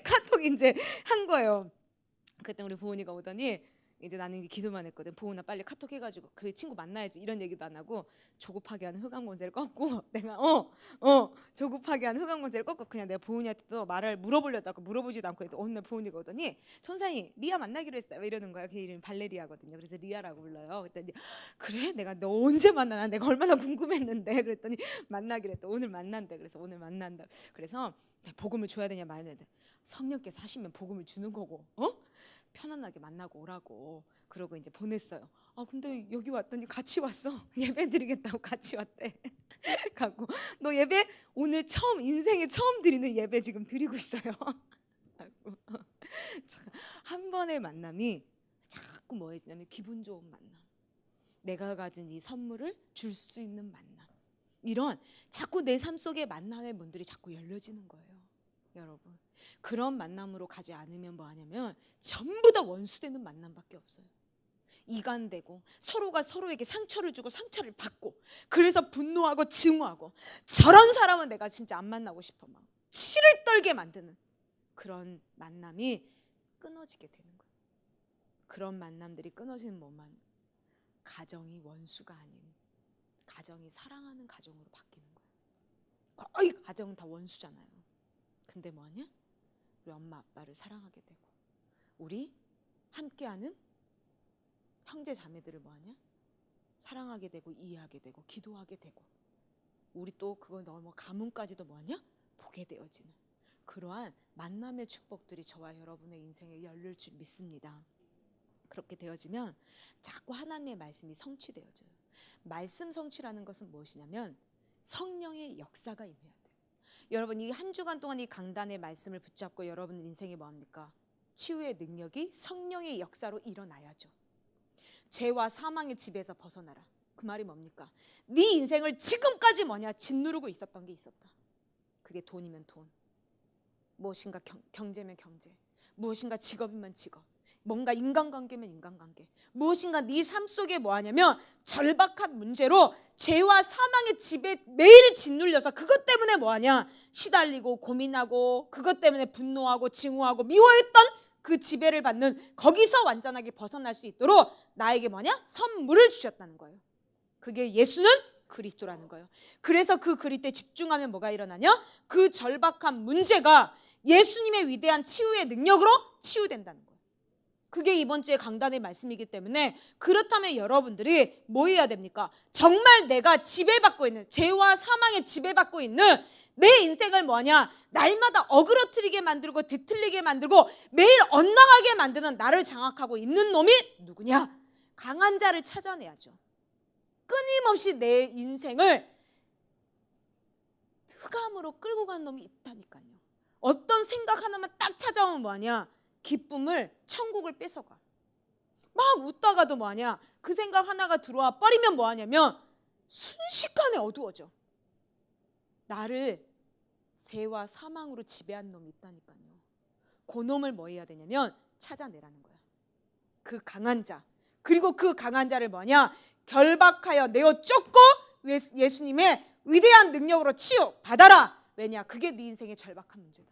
[SPEAKER 1] 카톡 이제 한 거예요. 그때 우리 보은이가 오더니 이제 나는 이제 기도만 했거든. 보은아 빨리 카톡 해가지고 그 친구 만나야지 이런 얘기도 안 하고 조급하게 하는 흑암 권세를 꺾고 내가 조급하게 하는 흑암 권세를 꺾고 그냥 내가 보은이한테 또 말을 물어보려다가 물어보지도 않고 어느 날 보은이가 오더니 천사님 리아 만나기로 했어요 이러는 거야. 걔 이름이 발레리아거든요. 그래서 리아라고 불러요. 그랬더니 그래 내가 너 언제 만나나 내가 얼마나 궁금했는데 그랬더니 만나기로 했다. 오늘 만난대. 그래서 오늘 만난다. 그래서 복음을 줘야 되냐 말아야 되냐. 성령께서 하시면 복음을 주는 거고, 편안하게 만나고 오라고. 그러고 이제 보냈어요. 근데 여기 왔더니 같이 왔어. 예배 드리겠다고 같이 왔대. 갖고 너 예배 오늘 처음, 인생에 처음 드리는 예배 지금 드리고 있어요. 한 번의 만남이 자꾸 뭐해지냐면 기분 좋은 만남, 내가 가진 이 선물을 줄 수 있는 만남, 이런 자꾸 내 삶 속에 만남의 문들이 자꾸 열려지는 거예요. 여러분, 그런 만남으로 가지 않으면 뭐 하냐면 전부 다 원수되는 만남밖에 없어요. 이간되고 서로가 서로에게 상처를 주고 상처를 받고, 그래서 분노하고 증오하고, 저런 사람은 내가 진짜 안 만나고 싶어 막 치를 떨게 만드는 그런 만남이 끊어지게 되는 거예요. 그런 만남들이 끊어지는 뭐만, 가정이 원수가 아닌 가정이 사랑하는 가정으로 바뀌는 거예요. 거의 가정은 다 원수잖아요. 근데 뭐하냐? 우리 엄마 아빠를 사랑하게 되고, 우리 함께하는 형제 자매들을 뭐하냐? 사랑하게 되고, 이해하게 되고, 기도하게 되고, 우리 또 그거 넘어 가문까지도 뭐하냐? 보게 되어지는 그러한 만남의 축복들이 저와 여러분의 인생에 열릴 줄 믿습니다. 그렇게 되어지면 자꾸 하나님의 말씀이 성취되어져요. 말씀 성취라는 것은 무엇이냐면 성령의 역사가 임해야 돼요. 여러분, 이 한 주간 동안 이 강단의 말씀을 붙잡고 여러분 인생에 뭐합니까? 치유의 능력이 성령의 역사로 일어나야죠. 죄와 사망의 지배에서 벗어나라. 그 말이 뭡니까? 네 인생을 지금까지 뭐냐? 짓누르고 있었던 게 있었다. 그게 돈이면 돈, 무엇인가 경제면 경제, 무엇인가 직업이면 직업, 뭔가 인간관계면 인간관계, 무엇인가 네 삶 속에 뭐하냐면 절박한 문제로 죄와 사망의 지배에 매일 짓눌려서 그것 때문에 뭐하냐? 시달리고 고민하고, 그것 때문에 분노하고 증오하고 미워했던 그 지배를 받는, 거기서 완전하게 벗어날 수 있도록 나에게 뭐냐? 선물을 주셨다는 거예요. 그게 예수는 그리스도라는 거예요. 그래서 그 그리스도에 집중하면 뭐가 일어나냐? 그 절박한 문제가 예수님의 위대한 치유의 능력으로 치유된다는 거예요. 그게 이번 주에 강단의 말씀이기 때문에, 그렇다면 여러분들이 뭐 해야 됩니까? 정말 내가 지배받고 있는, 죄와 사망에 지배받고 있는 내 인생을 뭐하냐? 날마다 어그러뜨리게 만들고 뒤틀리게 만들고 매일 엇나가게 만드는 나를 장악하고 있는 놈이 누구냐? 강한 자를 찾아내야죠. 끊임없이 내 인생을 흑암으로 끌고 간 놈이 있다니까요. 어떤 생각 하나만 딱 찾아오면 뭐하냐? 기쁨을, 천국을 뺏어가. 막 웃다가도 뭐하냐? 그 생각 하나가 들어와 버리면 뭐하냐면 순식간에 어두워져. 나를 죄와 사망으로 지배한 놈이 있다니까요. 그 놈을 뭐 해야 되냐면 찾아내라는 거야. 그 강한 자. 그리고 그 강한 자를 뭐냐? 결박하여 내어 쫓고 예수님의 위대한 능력으로 치유 받아라. 왜냐? 그게 네 인생의 절박한 문제다.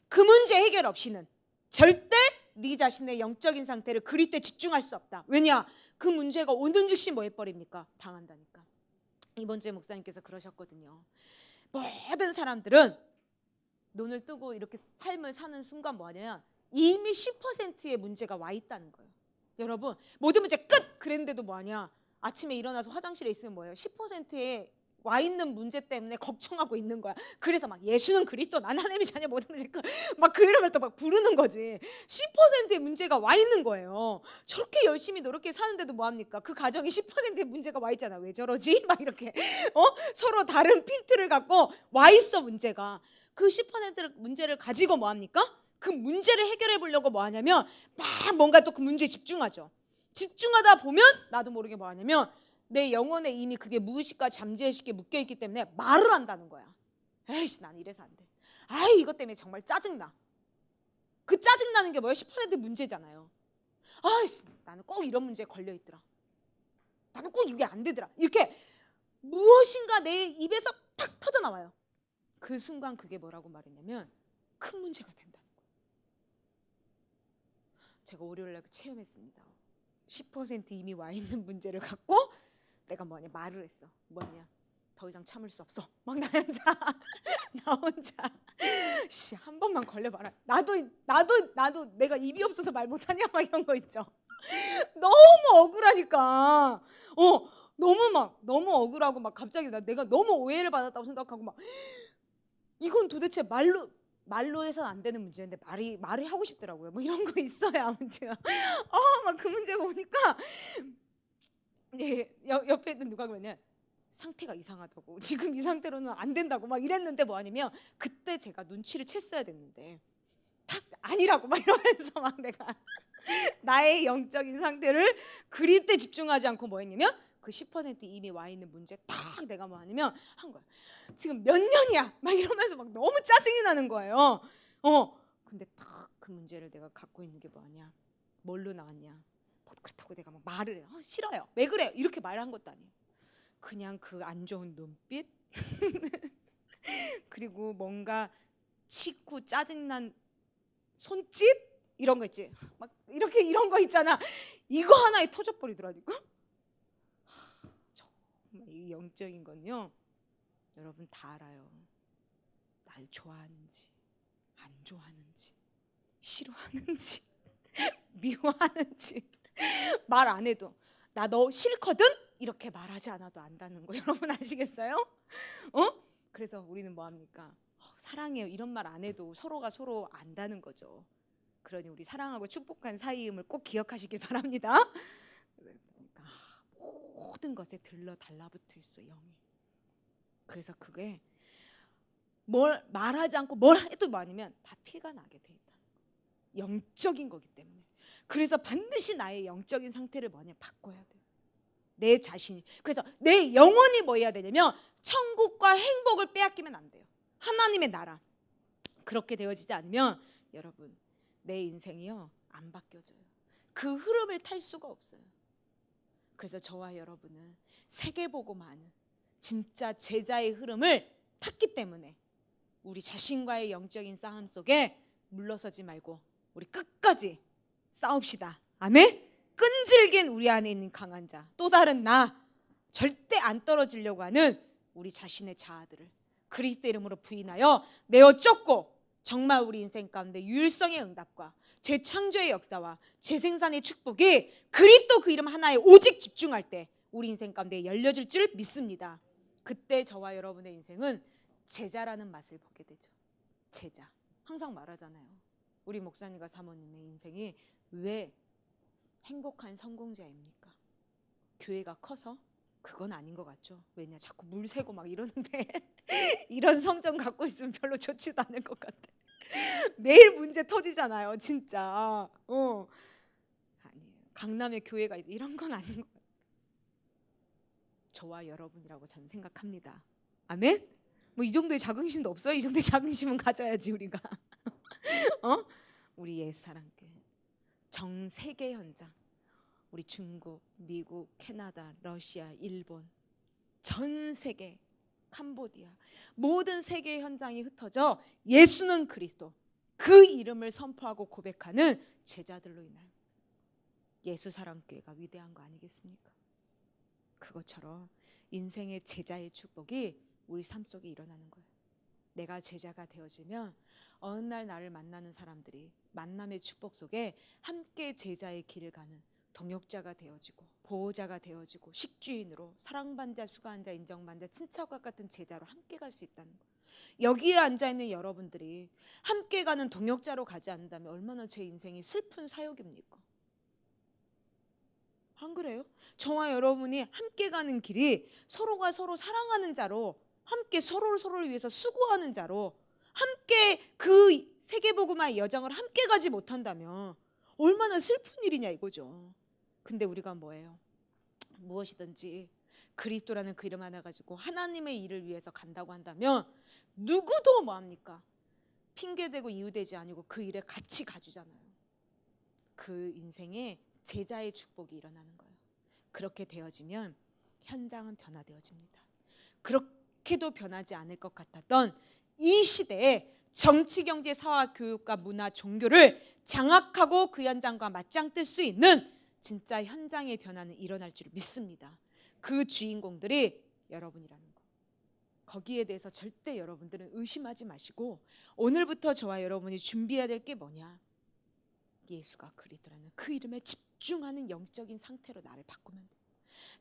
[SPEAKER 1] 그 문제 해결 없이는 절대 네 자신의 영적인 상태를 그리스도에 집중할 수 없다. 왜냐? 그 문제가 오는 즉시 뭐 해버립니까? 당한다니까. 이번 주에 목사님께서 그러셨거든요. 모든 사람들은 눈을 뜨고 이렇게 삶을 사는 순간 뭐하냐? 이미 10%의 문제가 와 있다는 거예요. 여러분, 모든 문제 끝! 그랬는데도 뭐하냐? 아침에 일어나서 화장실에 있으면 뭐예요? 10%의 와 있는 문제 때문에 걱정하고 있는 거야. 그래서 막 예수는 그리스도, 난 하나님의 자녀, 모든 문제 끝, 막 그러면 또 막 부르는 거지. 10%의 문제가 와 있는 거예요. 저렇게 열심히 노력해 사는데도 뭐합니까? 그 가정이 10%의 문제가 와 있잖아. 왜 저러지? 막 이렇게 서로 다른 핀트를 갖고 와 있어. 문제가 그 10%의 문제를 가지고 뭐합니까? 그 문제를 해결해 보려고 뭐하냐면 막 뭔가 또 그 문제에 집중하죠. 집중하다 보면 나도 모르게 뭐하냐면 내 영혼에 이미 그게 무의식과 잠재의식에 묶여있기 때문에 말을 한다는 거야. 에이씨, 난 이래서 안 돼. 아이, 이것 때문에 정말 짜증나. 그 짜증나는 게 뭐예요? 10% 문제잖아요. 아이씨, 나는 꼭 이런 문제에 걸려있더라. 나는 꼭 이게 안 되더라. 이렇게 무엇인가 내 입에서 탁 터져나와요. 그 순간 그게 뭐라고 말했냐면 큰 문제가 된다는 거예요. 제가 월요일날 체험했습니다. 10% 이미 와 있는 문제를 갖고 내가 뭐냐 말을 했어. 뭐냐? 더 이상 참을 수 없어. 막 나 혼자 한 번만 걸려봐라. 나도 내가 입이 없어서 말 못하냐 막 이런 거 있죠. 너무 억울하니까 너무 억울하고 막 갑자기 내가 너무 오해를 받았다고 생각하고 막 이건 도대체 말로 말로 해서는 안 되는 문제인데 말을 하고 싶더라고요. 뭐 이런 거 있어야 문제가. 막 그 문제가 오니까 옆에 있는 누가 그러냐, 상태가 이상하다고, 지금 이 상태로는 안 된다고 막 이랬는데, 뭐 아니면 그때 제가 눈치를 챘어야 됐는데 탁 아니라고 막 이러면서 막 내가 나의 영적인 상태를 그릴 때 집중하지 않고 뭐 했냐면 그 10% 이미 와 있는 문제 탁 내가 뭐 아니면 한 거야. 지금 몇 년이야 막 이러면서 막 너무 짜증이 나는 거예요. 근데 딱 그 문제를 내가 갖고 있는 게 뭐냐, 뭘로 나왔냐, 뭐 그렇다고 내가 막 말을 해요. 싫어요, 왜 그래요, 이렇게 말한 것도 아니에요. 그냥 그 안 좋은 눈빛 그리고 뭔가 치고 짜증난 손짓 이런 거 있지, 막 이렇게 이런 거 있잖아. 이거 하나에 터져버리더라니까. 정말 이 영적인 건요, 여러분 다 알아요. 날 좋아하는지 안 좋아하는지, 싫어하는지 미워하는지 말 안 해도 나 너 싫거든 이렇게 말하지 않아도 안다는 거 여러분 아시겠어요? 그래서 우리는 뭐 합니까? 사랑해요 이런 말 안 해도 서로가 서로 안다는 거죠. 그러니 우리 사랑하고 축복한 사이임을 꼭 기억하시길 바랍니다. 그러니까 모든 것에 들러 달라붙어 있어 영이. 그래서 그게 뭘 말하지 않고 뭘 해도 뭐 아니면 다 티가 나게 돼 있다는 거. 영적인 거기 때문에. 그래서 반드시 나의 영적인 상태를 뭐냐 바꿔야 돼. 내 자신이. 그래서 내 영혼이 뭐 해야 되냐면 천국과 행복을 빼앗기면 안 돼요. 하나님의 나라. 그렇게 되어지지 않으면 여러분 내 인생이요 안 바뀌어져요. 그 흐름을 탈 수가 없어요. 그래서 저와 여러분은 세계보고만 진짜 제자의 흐름을 탔기 때문에 우리 자신과의 영적인 싸움 속에 물러서지 말고 우리 끝까지 싸웁시다. 아멘. 끈질긴 우리 안에 있는 강한 자, 또 다른 나, 절대 안 떨어지려고 하는 우리 자신의 자아들을 그리스도 이름으로 부인하여 내어 쫓고 정말 우리 인생 가운데 유일성의 응답과 재창조의 역사와 재생산의 축복이 그리스도 그 이름 하나에 오직 집중할 때 우리 인생 가운데 열려질 줄 믿습니다. 그때 저와 여러분의 인생은 제자라는 맛을 보게 되죠. 제자. 항상 말하잖아요. 우리 목사님과 사모님의 인생이 왜 행복한 성공자입니까? 교회가 커서? 그건 아닌 것 같죠. 왜냐 자꾸 물 새고 막 이러는데 이런 성정 갖고 있으면 별로 좋지도 않을 것 같아. 매일 문제 터지잖아요 진짜. 아니에요. 강남에 교회가 이런 건 아닌 것 같아요. 저와 여러분이라고 저는 생각합니다. 아멘? 뭐 이 정도의 자긍심도 없어요? 이 정도의 자긍심은 가져야지 우리가. 우리 옛사랑교회 정 세계 현장, 우리 중국, 미국, 캐나다, 러시아, 일본, 전 세계, 캄보디아 모든 세계 현장이 흩어져 예수는 그리스도 그 이름을 선포하고 고백하는 제자들로 인하여 예수 사랑교회가 위대한 거 아니겠습니까? 그것처럼 인생의 제자의 축복이 우리 삶 속에 일어나는 거예요. 내가 제자가 되어지면 어느 날 나를 만나는 사람들이 만남의 축복 속에 함께 제자의 길을 가는 동역자가 되어지고 보호자가 되어지고 식주인으로 사랑받는 자, 수고한 자, 인정받는 자, 친척과 같은 제자로 함께 갈 수 있다는 거예요. 여기에 앉아있는 여러분들이 함께 가는 동역자로 가지 않는다면 얼마나 제 인생이 슬픈 사역입니까? 안 그래요? 저와 여러분이 함께 가는 길이 서로가 서로 사랑하는 자로, 함께 서로를 위해서 수고하는 자로, 함께 그 세계복음화의 여정을 함께 가지 못한다면 얼마나 슬픈 일이냐 이거죠. 근데 우리가 뭐예요? 무엇이든지 그리스도라는 그 이름 하나 가지고 하나님의 일을 위해서 간다고 한다면 누구도 뭐합니까? 핑계대고 이유되지 아니고 그 일에 같이 가주잖아요. 그 인생에 제자의 축복이 일어나는 거예요. 그렇게 되어지면 현장은 변화되어집니다. 그렇게도 변하지 않을 것 같았던 이 시대에 정치, 경제, 사회, 교육과 문화, 종교를 장악하고 그 현장과 맞짱 뜰 수 있는 진짜 현장의 변화는 일어날 줄 믿습니다. 그 주인공들이 여러분이라는 거. 거기에 대해서 절대 여러분들은 의심하지 마시고 오늘부터 저와 여러분이 준비해야 될 게 뭐냐? 예수가 그리스도라는 그 이름에 집중하는 영적인 상태로 나를 바꾸면 돼.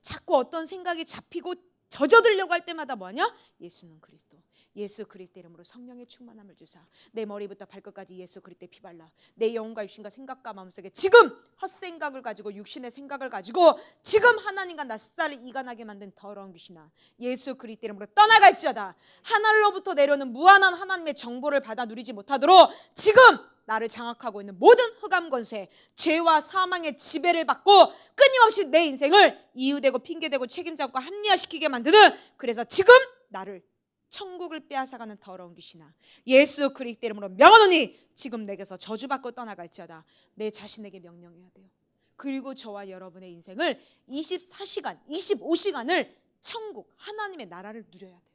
[SPEAKER 1] 자꾸 어떤 생각이 잡히고 젖어들려고 할 때마다 뭐하냐? 예수는 그리스도, 예수 그리스도 이름으로 성령의 충만함을 주사 내 머리부터 발끝까지 예수 그리스도의 피 발라 내 영혼과 육신과 생각과 마음속에 지금 헛생각을 가지고 육신의 생각을 가지고 지금 하나님과 낯살을 이간하게 만든 더러운 귀신아 예수 그리스도 이름으로 떠나갈지어다. 하늘로부터 내려오는 무한한 하나님의 정보를 받아 누리지 못하도록 지금 나를 장악하고 있는 모든 흑암 권세, 죄와 사망의 지배를 받고 끊임없이 내 인생을 이유되고 핑계대고 책임잡고 합리화시키게 만드는, 그래서 지금 나를 천국을 빼앗아가는 더러운 귀신아 예수 그리스도 이름으로 명하노니 지금 내게서 저주받고 떠나갈지어다. 내 자신에게 명령해야 돼요. 그리고 저와 여러분의 인생을 24시간 25시간을 천국 하나님의 나라를 누려야 돼요.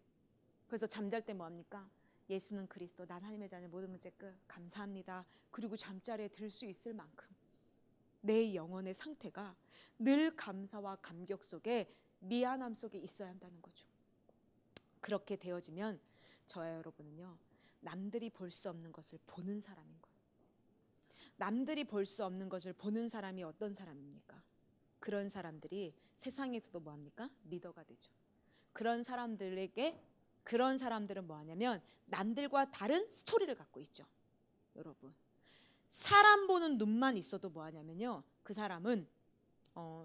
[SPEAKER 1] 그래서 잠잘 때 뭐합니까? 예수는 그리스도, 난 하나님에 대한 모든 문제 끝, 감사합니다. 그리고 잠자리에 들 수 있을 만큼 내 영혼의 상태가 늘 감사와 감격 속에, 미안함 속에 있어야 한다는 거죠. 그렇게 되어지면 저와 여러분은요, 남들이 볼 수 없는 것을 보는 사람인 거예요. 남들이 볼 수 없는 것을 보는 사람이 어떤 사람입니까? 그런 사람들이 세상에서도 뭐합니까? 리더가 되죠. 그런 사람들은 뭐하냐면 남들과 다른 스토리를 갖고 있죠. 여러분, 사람 보는 눈만 있어도 뭐하냐면요, 그 사람은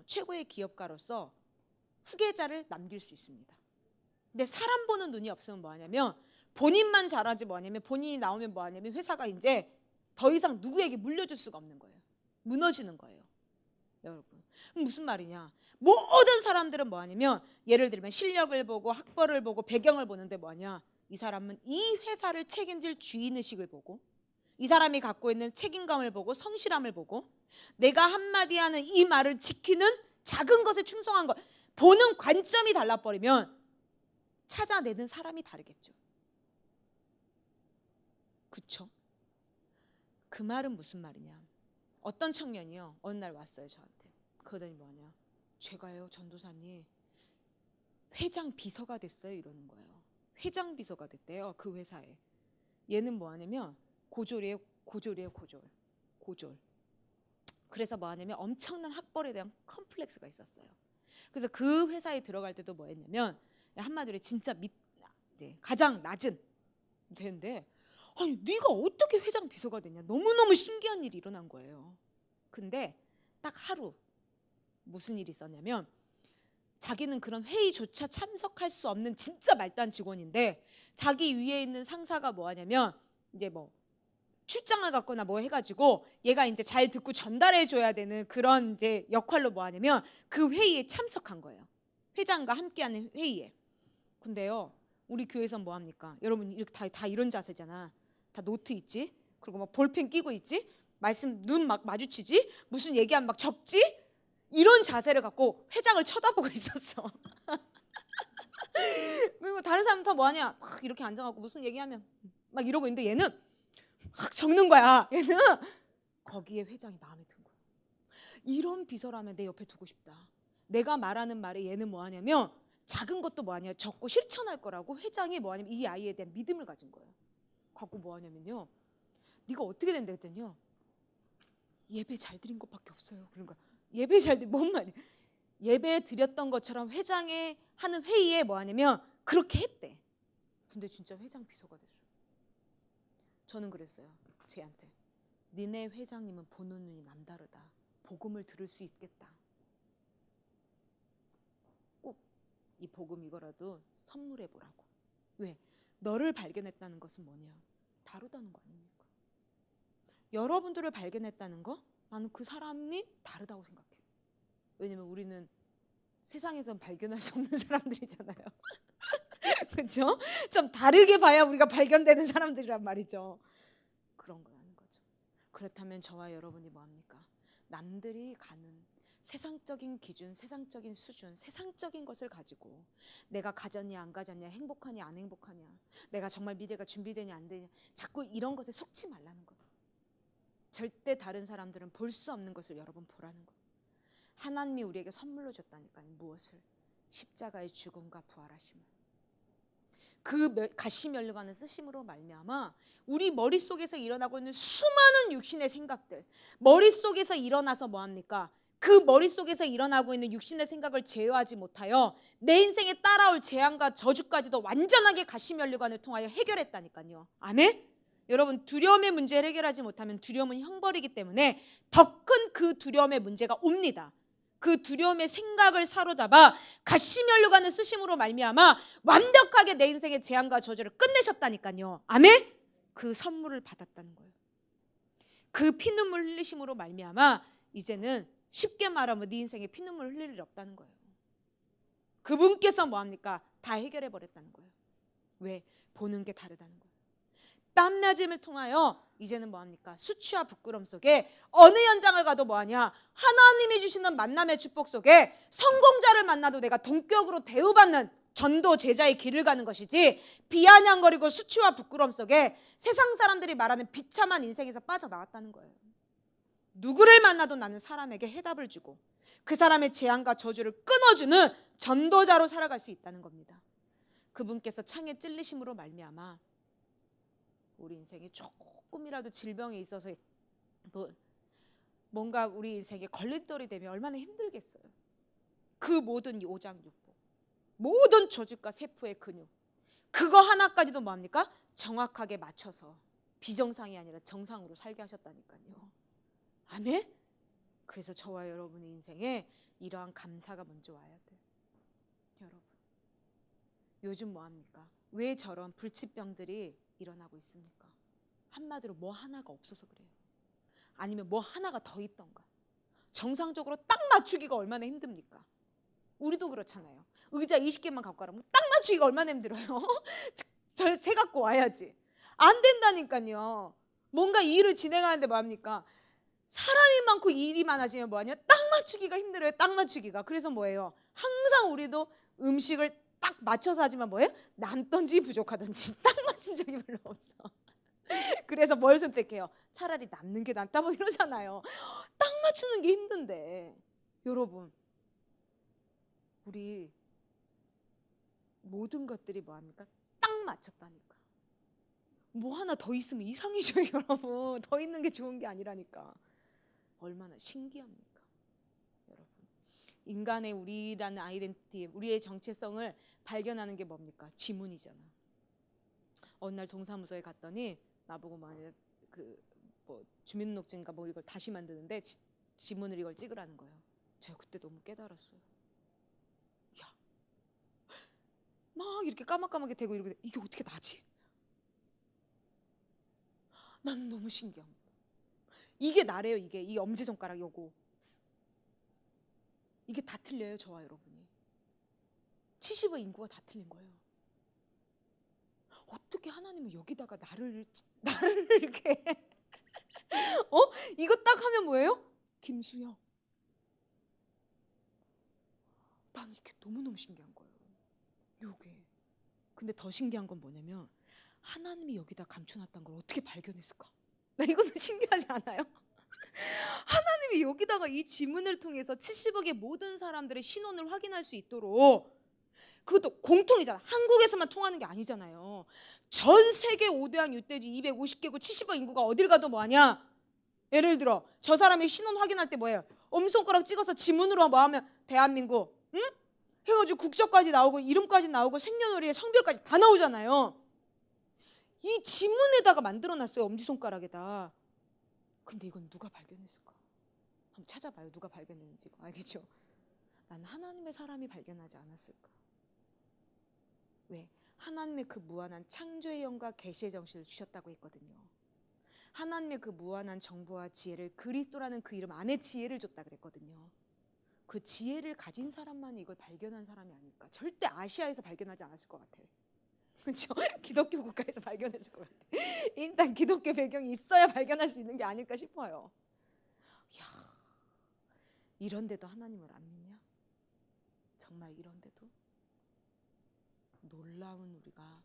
[SPEAKER 1] 최고의 기업가로서 후계자를 남길 수 있습니다. 근데 사람 보는 눈이 없으면 뭐하냐면 본인만 잘하지, 뭐하냐면 본인이 나오면 뭐하냐면 회사가 이제 더 이상 누구에게 물려줄 수가 없는 거예요. 무너지는 거예요. 여러분, 무슨 말이냐? 모든 사람들은 뭐하냐면 예를 들면 실력을 보고 학벌을 보고 배경을 보는데 뭐하냐? 이 사람은 이 회사를 책임질 주인의식을 보고, 이 사람이 갖고 있는 책임감을 보고, 성실함을 보고, 내가 한마디 하는 이 말을 지키는 작은 것에 충성한 것, 보는 관점이 달라버리면 찾아내는 사람이 다르겠죠. 그쵸? 그 말은 무슨 말이냐? 어떤 청년이요, 어느 날 왔어요 저한테. 그러더니 뭐하냐? 제가요 전도사님 회장 비서가 됐어요 이러는 거예요. 회장 비서가 됐대요 그 회사에. 얘는 뭐하냐면 고졸이에요. 고졸. 그래서 뭐하냐면 엄청난 학벌에 대한 컴플렉스가 있었어요. 그래서 그 회사에 들어갈 때도 뭐했냐면 한마디로 진짜 가장 낮은 되는데, 아니 네가 어떻게 회장 비서가 됐냐, 너무너무 신기한 일이 일어난 거예요. 근데 딱 하루 무슨 일이 있었냐면, 자기는 그런 회의조차 참석할 수 없는 진짜 말단 직원인데 자기 위에 있는 상사가 뭐하냐면 이제 뭐 출장을 갔거나 뭐 해가지고 얘가 이제 잘 듣고 전달해 줘야 되는 그런 이제 역할로 뭐하냐면 그 회의에 참석한 거예요. 회장과 함께하는 회의에. 근데요, 우리 교회에서 뭐합니까? 여러분 이렇게 다 이런 자세잖아. 다 노트 있지, 그리고 막 볼펜 끼고 있지, 말씀 눈 막 마주치지, 무슨 얘기하면 막 적지, 이런 자세를 갖고 회장을 쳐다보고 있었어. 그리고 다른 사람 다 뭐하냐, 이렇게 앉아갖고 무슨 얘기하면 막 이러고 있는데 얘는 막 적는 거야. 얘는 거기에 회장이 마음에 든 거야. 이런 비서라면 내 옆에 두고 싶다. 내가 말하는 말에 얘는 뭐하냐면 작은 것도 뭐하냐, 적고 실천할 거라고 회장이 뭐하냐면 이 아이에 대한 믿음을 가진 거예요. 갖고 뭐하냐면요, 네가 어떻게 된다 했더니요, 예배 잘 드린 것밖에 없어요. 그런 거야. 예배 잘 드린, 뭔 말이야? 예배 드렸던 것처럼 회장이 하는 회의에 뭐하냐면 그렇게 했대. 근데 진짜 회장 비서가 됐어요. 저는 그랬어요 쟤한테. 니네 회장님은 보는 눈이 남다르다. 복음을 들을 수 있겠다. 꼭 이 복음 이거라도 선물해보라고. 왜? 너를 발견했다는 것은 뭐냐? 다르다는 거 아닙니까? 여러분들을 발견했다는 거, 나는 그 사람이 다르다고 생각해. 왜냐면 우리는 세상에선 발견할 수 없는 사람들이잖아요. 그렇죠? 좀 다르게 봐야 우리가 발견되는 사람들이란 말이죠. 그런 거라는 거죠. 그렇다면 저와 여러분이 뭐합니까? 남들이 가는 세상적인 기준, 세상적인 수준, 세상적인 것을 가지고 내가 가졌냐 안 가졌냐, 행복하냐 안 행복하냐, 내가 정말 미래가 준비되냐 안 되냐, 자꾸 이런 것에 속지 말라는 거예요. 절대 다른 사람들은 볼 수 없는 것을 여러분 보라는 거예요. 하나님이 우리에게 선물로 줬다니까요. 무엇을? 십자가의 죽음과 부활하심을. 그 가시면류관을 쓰심으로 말미암아 우리 머릿속에서 일어나고 있는 수많은 육신의 생각들, 머릿속에서 일어나서 뭐합니까? 그 머릿속에서 일어나고 있는 육신의 생각을 제어하지 못하여 내 인생에 따라올 재앙과 저주까지도 완전하게 가시면류관을 통하여 해결했다니까요. 아멘? 여러분, 두려움의 문제를 해결하지 못하면 두려움은 형벌이기 때문에 더 큰 그 두려움의 문제가 옵니다. 그 두려움의 생각을 사로잡아 가시면류관을 쓰심으로 말미암아 완벽하게 내 인생의 재앙과 저주를 끝내셨다니까요. 아멘? 그 선물을 받았다는 거예요. 그 피눈물 흘리심으로 말미암아 이제는 쉽게 말하면 네 인생에 피눈물 흘릴 일이 없다는 거예요. 그분께서 뭐합니까? 다 해결해 버렸다는 거예요. 왜? 보는 게 다르다는 거예요. 땀나짐을 통하여 이제는 뭐합니까? 수치와 부끄럼 속에 어느 현장을 가도 뭐하냐? 하나님이 주시는 만남의 축복 속에 성공자를 만나도 내가 동격으로 대우받는 전도 제자의 길을 가는 것이지, 비아냥거리고 수치와 부끄럼 속에 세상 사람들이 말하는 비참한 인생에서 빠져나왔다는 거예요. 누구를 만나도 나는 사람에게 해답을 주고 그 사람의 재앙과 저주를 끊어주는 전도자로 살아갈 수 있다는 겁니다. 그분께서 창에 찔리심으로 말미암아 우리 인생에 조금이라도 질병에 있어서 뭔가 우리 인생에 걸림돌이 되면 얼마나 힘들겠어요. 그 모든 오장육부, 모든 조직과 세포의 근육, 그거 하나까지도 뭐합니까? 정확하게 맞춰서 비정상이 아니라 정상으로 살게 하셨다니까요. 아멘? 그래서 저와 여러분의 인생에 이러한 감사가 먼저 와야 돼. 여러분, 요즘 뭐합니까? 왜 저런 불치병들이 일어나고 있습니까? 한마디로 뭐 하나가 없어서 그래요. 아니면 뭐 하나가 더 있던가. 정상적으로 딱 맞추기가 얼마나 힘듭니까? 우리도 그렇잖아요. 의자 20개만 갖고 가라면 딱 맞추기가 얼마나 힘들어요. 저 갖고 와야지. 안 된다니까요. 뭔가 일을 진행하는데 뭐합니까? 사람이 많고 일이 많아지면 뭐하냐? 딱 맞추기가 힘들어요. 딱 맞추기가. 그래서 뭐예요? 항상 우리도 음식을 딱 맞춰서 하지만 뭐예요? 남던지 부족하던지 딱 맞춘 적이 별로 없어. 그래서 뭘 선택해요? 차라리 남는 게 낫다 뭐 이러잖아요. 딱 맞추는 게 힘든데. 여러분, 우리 모든 것들이 뭐합니까? 딱 맞췄다니까. 뭐 하나 더 있으면 이상해져요. 여러분, 더 있는 게 좋은 게 아니라니까. 얼마나 신기합니까? 여러분, 인간의 우리라는 아이덴티티, 우리의 정체성을 발견하는 게 뭡니까? 지문이잖아. 어느 날 동사무소에 갔더니 나보고 뭐 주민등록증인가 뭐 이걸 다시 만드는데 지문을 이걸 찍으라는 거예요. 제가 그때 너무 깨달았어요. 야, 막 이렇게 까맣게 되고 이렇게 이게 어떻게 나지? 나는 너무 신기한 거예요. 이게 나래요. 이게 이 엄지손가락 요거. 이게 다 틀려요. 저와 여러분이. 70의 인구가 다 틀린 거예요. 어떻게 하나님은 여기다가 나를 이렇게 이거 딱 하면 뭐예요? 김수영. 난 이게 너무너무 신기한 거예요. 요게. 근데 더 신기한 건 뭐냐면 하나님이 여기다 감춰놨다는 걸 어떻게 발견했을까? 나 이것도 신기하지 않아요? 하나님이 여기다가 이 지문을 통해서 70억의 모든 사람들의 신원을 확인할 수 있도록, 그것도 공통이잖아. 한국에서만 통하는 게 아니잖아요. 전 세계 5대양 6대주 250개국 70억 인구가 어딜 가도 뭐하냐? 예를 들어 저 사람의 신원 확인할 때 뭐예요? 엄지손가락 찍어서 지문으로 뭐 하면 대한민국 응? 해가지고 국적까지 나오고 이름까지 나오고 생년월일에 성별까지 다 나오잖아요. 이 지문에다가 만들어놨어요. 엄지손가락에다. 근데 이건 누가 발견했을까? 한번 찾아봐요. 누가 발견했는지. 알겠죠? 난 하나님의 사람이 발견하지 않았을까? 왜? 하나님의 그 무한한 창조의 영과 계시의 정신을 주셨다고 했거든요. 하나님의 그 무한한 정보와 지혜를, 그리스도라는 그 이름 안에 지혜를 줬다 그랬거든요. 그 지혜를 가진 사람만 이걸 발견한 사람이 아닐까. 절대 아시아에서 발견하지 않았을 것 같아요. 그렇죠? 기독교 국가에서 발견했을 것 같아요. 일단 기독교 배경이 있어야 발견할 수 있는 게 아닐까 싶어요. 야, 이런데도 하나님을 안 믿냐? 정말 이런데도? 놀라운 우리가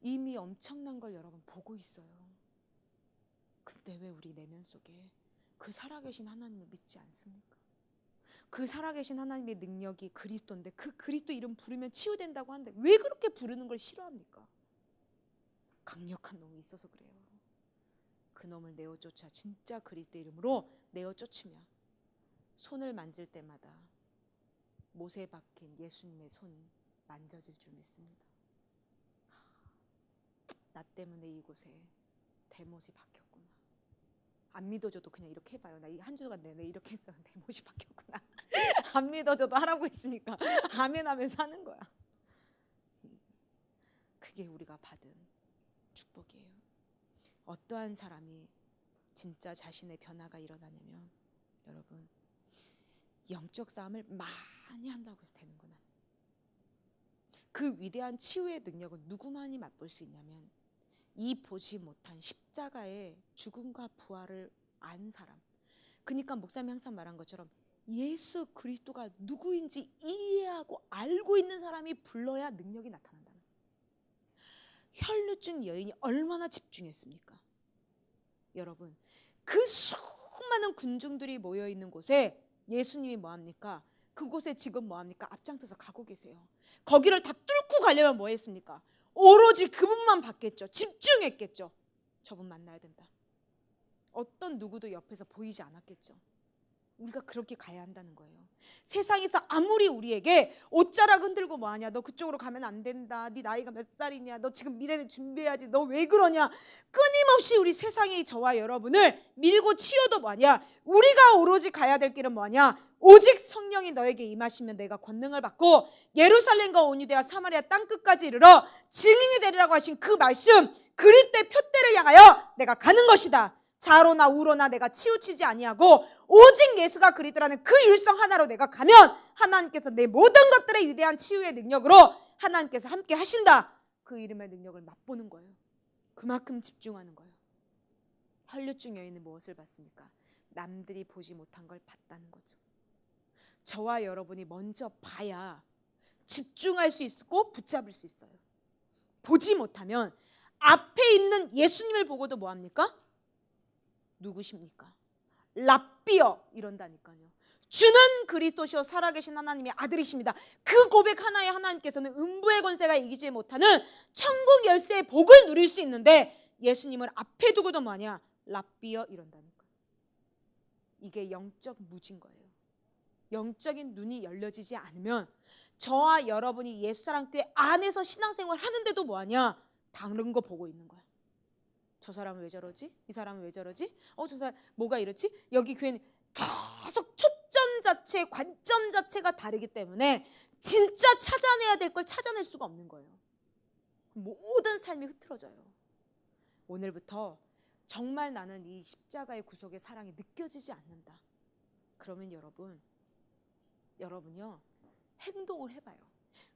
[SPEAKER 1] 이미 엄청난 걸 여러분 보고 있어요. 근데 왜 우리 내면 속에 그 살아계신 하나님을 믿지 않습니까? 그 살아계신 하나님의 능력이 그리스도인데 그 그리스도 이름 부르면 치유된다고 하는데 왜 그렇게 부르는 걸 싫어합니까? 강력한 놈이 있어서 그래요. 그 놈을 내어 쫓아 진짜 그리스도 이름으로 내어 쫓으면 손을 만질 때마다 못에 박힌 예수님의 손 만져질 줄 믿습니다. 나 때문에 이곳에 대못이 박혔구나. 안 믿어줘도 그냥 이렇게 해봐요. 나 이 한 주간 내내 이렇게 했어. 대못이 박혔구나. 안 믿어줘도 하라고 했으니까 아멘 하면서 하는 거야. 그게 우리가 받은 축복이에요. 어떠한 사람이 진짜 자신의 변화가 일어나냐면 여러분, 영적 싸움을 많이 한다고 해서 되는 건 아니에요. 그 위대한 치유의 능력은 누구만이 맛볼 수 있냐면 이 보지 못한 십자가의 죽음과 부활을 안 사람. 그러니까 목사님이 항상 말한 것처럼 예수 그리스도가 누구인지 이해하고 알고 있는 사람이 불러야 능력이 나타난다는 거예요. 혈루증 여인이 얼마나 집중했습니까? 여러분, 그 수많은 군중들이 모여있는 곳에 예수님이 뭐합니까? 그곳에 지금 뭐합니까? 앞장서서 가고 계세요. 거기를 다 뚫고 가려면 뭐 했습니까? 오로지 그분만 봤겠죠. 집중했겠죠. 저분 만나야 된다. 어떤 누구도 옆에서 보이지 않았겠죠. 우리가 그렇게 가야 한다는 거예요. 세상에서 아무리 우리에게 옷자락 흔들고 뭐하냐, 너 그쪽으로 가면 안 된다, 네 나이가 몇 살이냐, 너 지금 미래를 준비해야지, 너 왜 그러냐, 끊임없이 우리 세상이 저와 여러분을 밀고 치워도 뭐하냐, 우리가 오로지 가야 될 길은 뭐하냐, 오직 성령이 너에게 임하시면 내가 권능을 받고 예루살렘과 온 유대와 사마리아 땅끝까지 이르러 증인이 되리라고 하신 그 말씀, 그리스도의 표대를 향하여 내가 가는 것이다. 좌로나 우로나 내가 치우치지 아니하고 오직 예수가 그리스도라는 그 일성 하나로 내가 가면 하나님께서 내 모든 것들의 위대한 치유의 능력으로 하나님께서 함께 하신다. 그 이름의 능력을 맛보는 거예요. 그만큼 집중하는 거예요. 혈루증 여인은 무엇을 봤습니까? 남들이 보지 못한 걸 봤다는 거죠. 저와 여러분이 먼저 봐야 집중할 수 있고 붙잡을 수 있어요. 보지 못하면 앞에 있는 예수님을 보고도 뭐합니까? 누구십니까? 랍비여 이런다니까요. 주는 그리스도시요 살아계신 하나님의 아들이십니다. 그 고백 하나에 하나님께서는 음부의 권세가 이기지 못하는 천국 열쇠의 복을 누릴 수 있는데 예수님을 앞에 두고도 뭐하냐? 랍비여 이런다니까요. 이게 영적 무지인 거예요. 영적인 눈이 열려지지 않으면 저와 여러분이 예수사랑교회 안에서 신앙생활 하는데도 뭐하냐? 다른 거 보고 있는 거야. 저 사람은 왜 저러지? 이 사람은 왜 저러지? 저 사람 뭐가 이렇지? 여기 교회는 계속 초점 자체, 관점 자체가 다르기 때문에 진짜 찾아내야 될 걸 찾아낼 수가 없는 거예요. 모든 삶이 흐트러져요. 오늘부터 정말 나는 이 십자가의 구속의 사랑이 느껴지지 않는다. 그러면 여러분요 행동을 해봐요.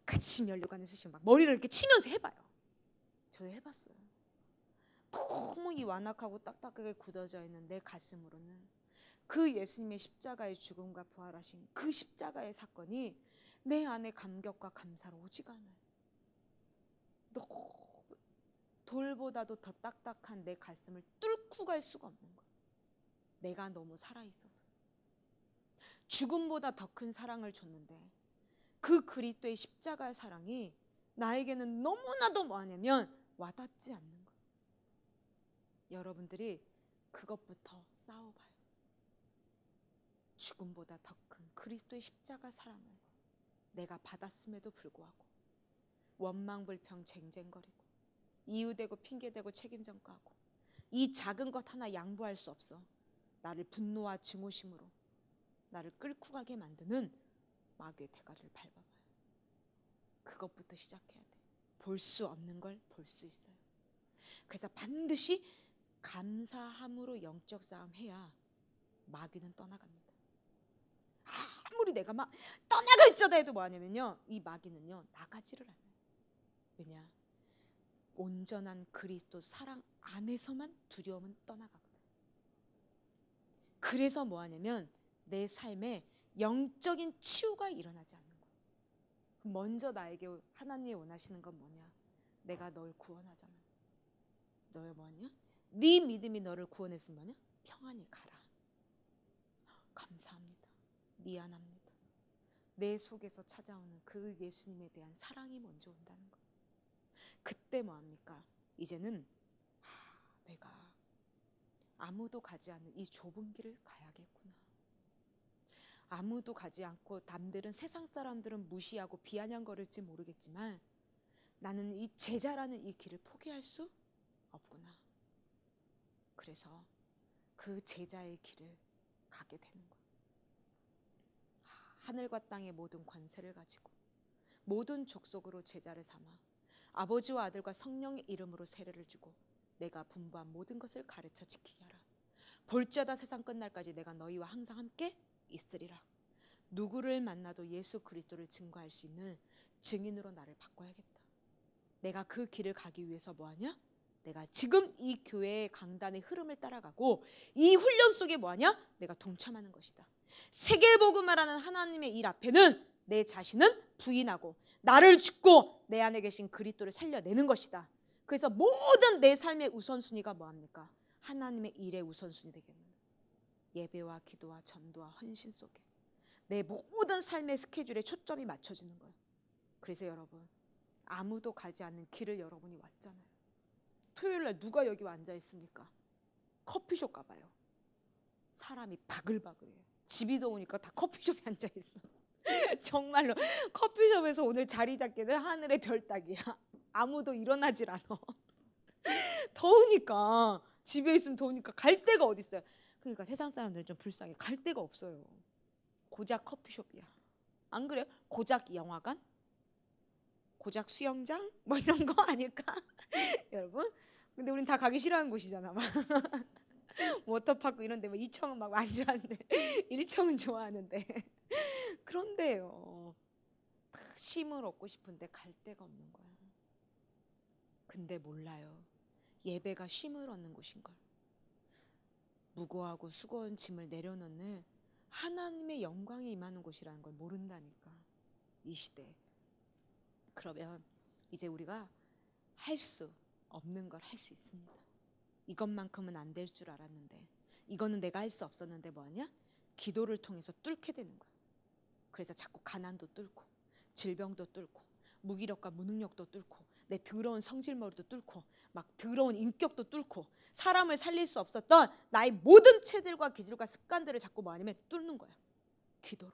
[SPEAKER 1] 같이 면류관을 쓰시면 막 머리를 이렇게 치면서 해봐요. 저도 해봤어요. 너무 이 완악하고 딱딱하게 굳어져 있는 내 가슴으로는 그 예수님의 십자가의 죽음과 부활하신 그 십자가의 사건이 내 안에 감격과 감사로 오지가 않아요. 너무 돌보다도 더 딱딱한 내 가슴을 뚫고 갈 수가 없는 거예요. 내가 너무 살아있어서. 죽음보다 더 큰 사랑을 줬는데 그 그리스도의 십자가의 사랑이 나에게는 너무나도 뭐하냐면 와닿지 않는 거예요. 여러분들이 그것부터 싸워봐요. 죽음보다 더 큰 그리스도의 십자가 사랑을 내가 받았음에도 불구하고 원망불평 쟁쟁거리고 이유대고 핑계대고 책임전가하고 이 작은 것 하나 양보할 수 없어 나를 분노와 증오심으로 나를 끌고 가게 만드는 마귀의 대가리를 밟아봐요. 그것부터 시작해야 돼. 볼 수 없는 걸 볼 수 있어요. 그래서 반드시 감사함으로 영적 싸움 해야 마귀는 떠나갑니다. 아무리 내가 막 떠나갈지어다 해도 뭐하냐면요, 이 마귀는요 나가지를 않아요. 왜냐? 온전한 그리스도 사랑 안에서만 두려움은 떠나가거든. 그래서 뭐하냐면 내 삶에 영적인 치유가 일어나지 않는 거야. 먼저 나에게 하나님이 원하시는 건 뭐냐? 내가 널 구원하잖아. 너의 뭐냐? 네 믿음이 너를 구원했으면 뭐냐? 평안히 가라. 감사합니다. 미안합니다. 내 속에서 찾아오는 그 예수님에 대한 사랑이 먼저 온다는 거예요. 그때 뭐합니까? 이제는 내가 아무도 가지 않는 이 좁은 길을 가야겠구나. 아무도 가지 않고 남들은 세상 사람들은 무시하고 비아냥거릴지 모르겠지만 나는 이 제자라는 이 길을 포기할 수 없구나. 그래서 그 제자의 길을 가게 되는 거예요. 하늘과 땅의 모든 관세를 가지고 모든 족속으로 제자를 삼아 아버지와 아들과 성령의 이름으로 세례를 주고 내가 분부한 모든 것을 가르쳐 지키게 하라. 볼지어다 세상 끝날까지 내가 너희와 항상 함께 있으리라. 누구를 만나도 예수 그리스도를 증거할 수 있는 증인으로 나를 바꿔야겠다. 내가 그 길을 가기 위해서 뭐하냐? 내가 지금 이 교회의 강단의 흐름을 따라가고 이 훈련 속에 뭐하냐? 내가 동참하는 것이다. 세계복음화라는 하나님의 일 앞에는 내 자신은 부인하고 나를 죽고 내 안에 계신 그리스도를 살려내는 것이다. 그래서 모든 내 삶의 우선순위가 뭐합니까? 하나님의 일의 우선순위 되겠습니다. 예배와 기도와 전도와 헌신 속에 내 모든 삶의 스케줄에 초점이 맞춰지는 거예요. 그래서 여러분, 아무도 가지 않는 길을 여러분이 왔잖아요. 토요일날 누가 여기 앉아 있습니까? 커피숍 가봐요. 사람이 바글바글해요. 집이 더우니까 다 커피숍에 앉아 있어. 정말로 커피숍에서 오늘 자리 잡기는 하늘의 별 따기야. 아무도 일어나질 않아. 더우니까, 집에 있으면 더우니까 갈 데가 어디 있어요. 그러니까 세상 사람들은 좀 불쌍해. 갈 데가 없어요. 고작 커피숍이야. 안 그래요? 고작 영화관? 고작 수영장? 뭐 이런 거 아닐까? 여러분, 근데 우린 다 가기 싫어하는 곳이잖아. 막 워터파크 이런 데뭐 2청은 막 안 좋아하는데 1청은 좋아하는데. 그런데요, 쉼을 얻고 싶은데 갈 데가 없는 거야. 근데 몰라요, 예배가 쉼을 얻는 곳인걸. 무거워하고 수고한 짐을 내려놓는 하나님의 영광이 임하는 곳이라는 걸 모른다니까, 이 시대에. 그러면 이제 우리가 할 수 없는 걸 할 수 있습니다. 이것만큼은 안 될 줄 알았는데, 이거는 내가 할 수 없었는데 뭐하냐? 기도를 통해서 뚫게 되는 거야. 그래서 자꾸 가난도 뚫고 질병도 뚫고 무기력과 무능력도 뚫고 내 더러운 성질머리도 뚫고 막 더러운 인격도 뚫고 사람을 살릴 수 없었던 나의 모든 체들과 기질과 습관들을 자꾸 뭐하냐면 뚫는 거야. 기도로.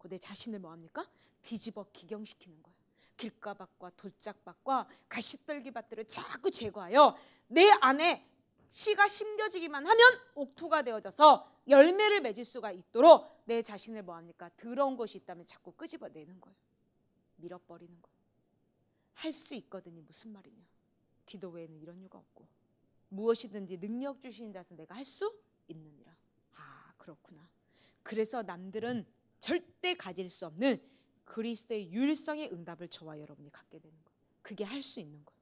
[SPEAKER 1] 내 자신을 뭐합니까? 뒤집어 기경시키는 거야. 길가밭과 돌짝밭과 가시떨기밭들을 자꾸 제거하여 내 안에 씨가 심겨지기만 하면 옥토가 되어져서 열매를 맺을 수가 있도록 내 자신을 뭐합니까? 더러운 것이 있다면 자꾸 끄집어내는 거예요. 밀어버리는 거예요. 할 수 있거든요. 무슨 말이냐? 기도 외에는 이런 이유가 없고 무엇이든지 능력 주시는 자서 내가 할 수 있느니라. 아, 그렇구나. 그래서 남들은 절대 가질 수 없는 그리스도의 유일성의 응답을 저와 여러분이 갖게 되는 거예요. 그게 할 수 있는 거예요.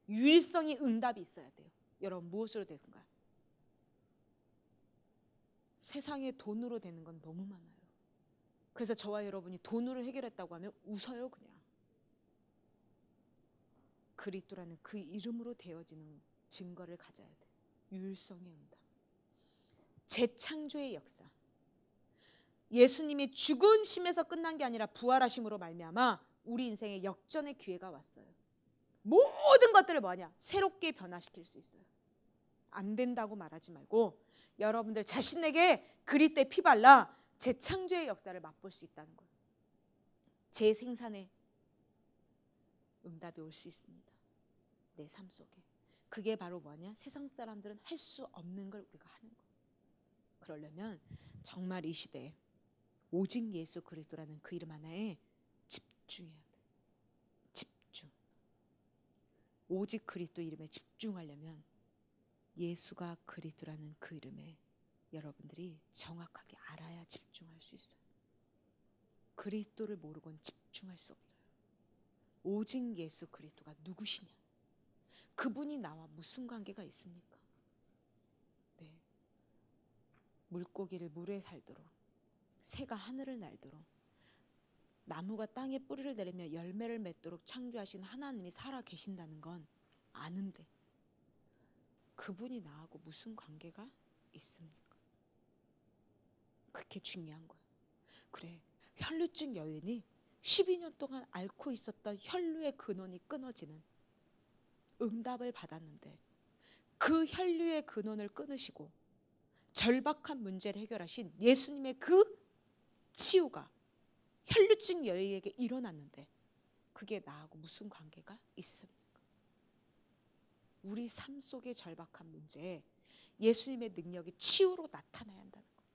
[SPEAKER 1] 유일성의 응답이 있어야 돼요. 여러분, 무엇으로 되는가? 세상에 돈으로 되는 건 너무 많아요. 그래서 저와 여러분이 돈으로 해결했다고 하면 웃어요, 그냥. 그리스도라는 그 이름으로 되어지는 증거를 가져야 돼. 유일성의 응답. 재창조의 역사. 예수님이 죽으심에서 끝난 게 아니라 부활하심으로 말미암아 우리 인생에 역전의 기회가 왔어요. 모든 것들을 뭐하냐? 새롭게 변화시킬 수 있어요. 안 된다고 말하지 말고 여러분들 자신에게 그리스도의 피 발라 재창조의 역사를 맛볼 수 있다는 거예요. 재생산의 응답이 올 수 있습니다. 내 삶 속에. 그게 바로 뭐냐? 세상 사람들은 할 수 없는 걸 우리가 하는 거예요. 그러려면 정말 이 시대에 오직 예수 그리스도라는 그 이름 하나에 집중해야 돼. 집중. 오직 그리스도 이름에 집중하려면 예수가 그리스도라는 그 이름에 여러분들이 정확하게 알아야 집중할 수 있어요. 그리스도를 모르고는 집중할 수 없어요. 오직 예수 그리스도가 누구시냐? 그분이 나와 무슨 관계가 있습니까? 네. 물고기를 물에 살도록, 새가 하늘을 날도록, 나무가 땅에 뿌리를 내리며 열매를 맺도록 창조하신 하나님이 살아 계신다는 건 아는데 그분이 나하고 무슨 관계가 있습니까? 그게 중요한 거예요. 그래, 혈루증 여인이 12년 동안 앓고 있었던 혈루의 근원이 끊어지는 응답을 받았는데 그 혈루의 근원을 끊으시고 절박한 문제를 해결하신 예수님의 그 치유가 혈루증 여인에게 일어났는데 그게 나하고 무슨 관계가 있습니까? 우리 삶 속의 절박한 문제에 예수님의 능력이 치유로 나타나야 한다는 거예요.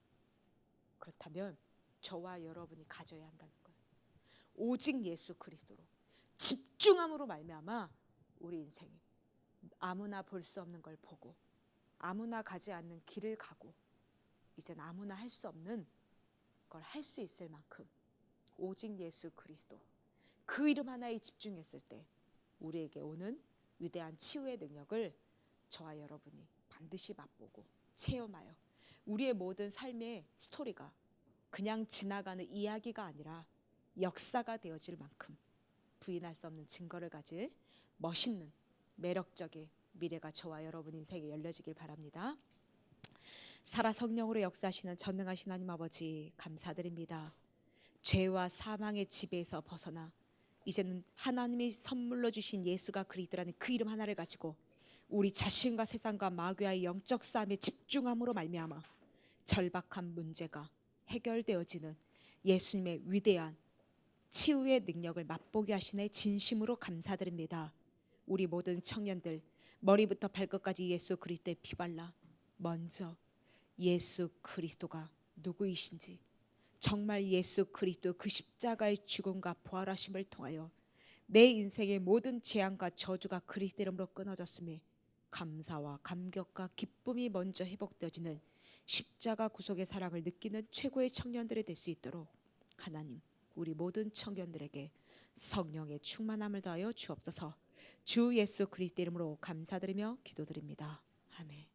[SPEAKER 1] 그렇다면 저와 여러분이 가져야 한다는 거예요. 오직 예수 그리스도로 집중함으로 말미암아 우리 인생이 아무나 볼 수 없는 걸 보고 아무나 가지 않는 길을 가고 이젠 아무나 할 수 없는 걸 할 수 있을 만큼 오직 예수 그리스도 그 이름 하나에 집중했을 때 우리에게 오는 위대한 치유의 능력을 저와 여러분이 반드시 맛보고 체험하여 우리의 모든 삶의 스토리가 그냥 지나가는 이야기가 아니라 역사가 되어질 만큼 부인할 수 없는 증거를 가질 멋있는 매력적인 미래가 저와 여러분 인생에 열려지길 바랍니다. 살아 성령으로 역사하시는 전능하신 하나님 아버지 감사드립니다. 죄와 사망의 지배에서 벗어나 이제는 하나님이 선물로 주신 예수가 그리스도라는 그 이름 하나를 가지고 우리 자신과 세상과 마귀와의 영적 싸움에 집중함으로 말미암아 절박한 문제가 해결되어지는 예수님의 위대한 치유의 능력을 맛보게 하시네 진심으로 감사드립니다. 우리 모든 청년들 머리부터 발끝까지 예수 그리스도의 피 발라 먼저 예수 그리스도가 누구이신지 정말 예수 그리스도 그 십자가의 죽음과 부활하심을 통하여 내 인생의 모든 재앙과 저주가 그리스도 이름으로 끊어졌음에 감사와 감격과 기쁨이 먼저 회복되어지는 십자가 구속의 사랑을 느끼는 최고의 청년들이 될 수 있도록 하나님 우리 모든 청년들에게 성령의 충만함을 더하여 주옵소서. 주 예수 그리스도 이름으로 감사드리며 기도드립니다. 아멘.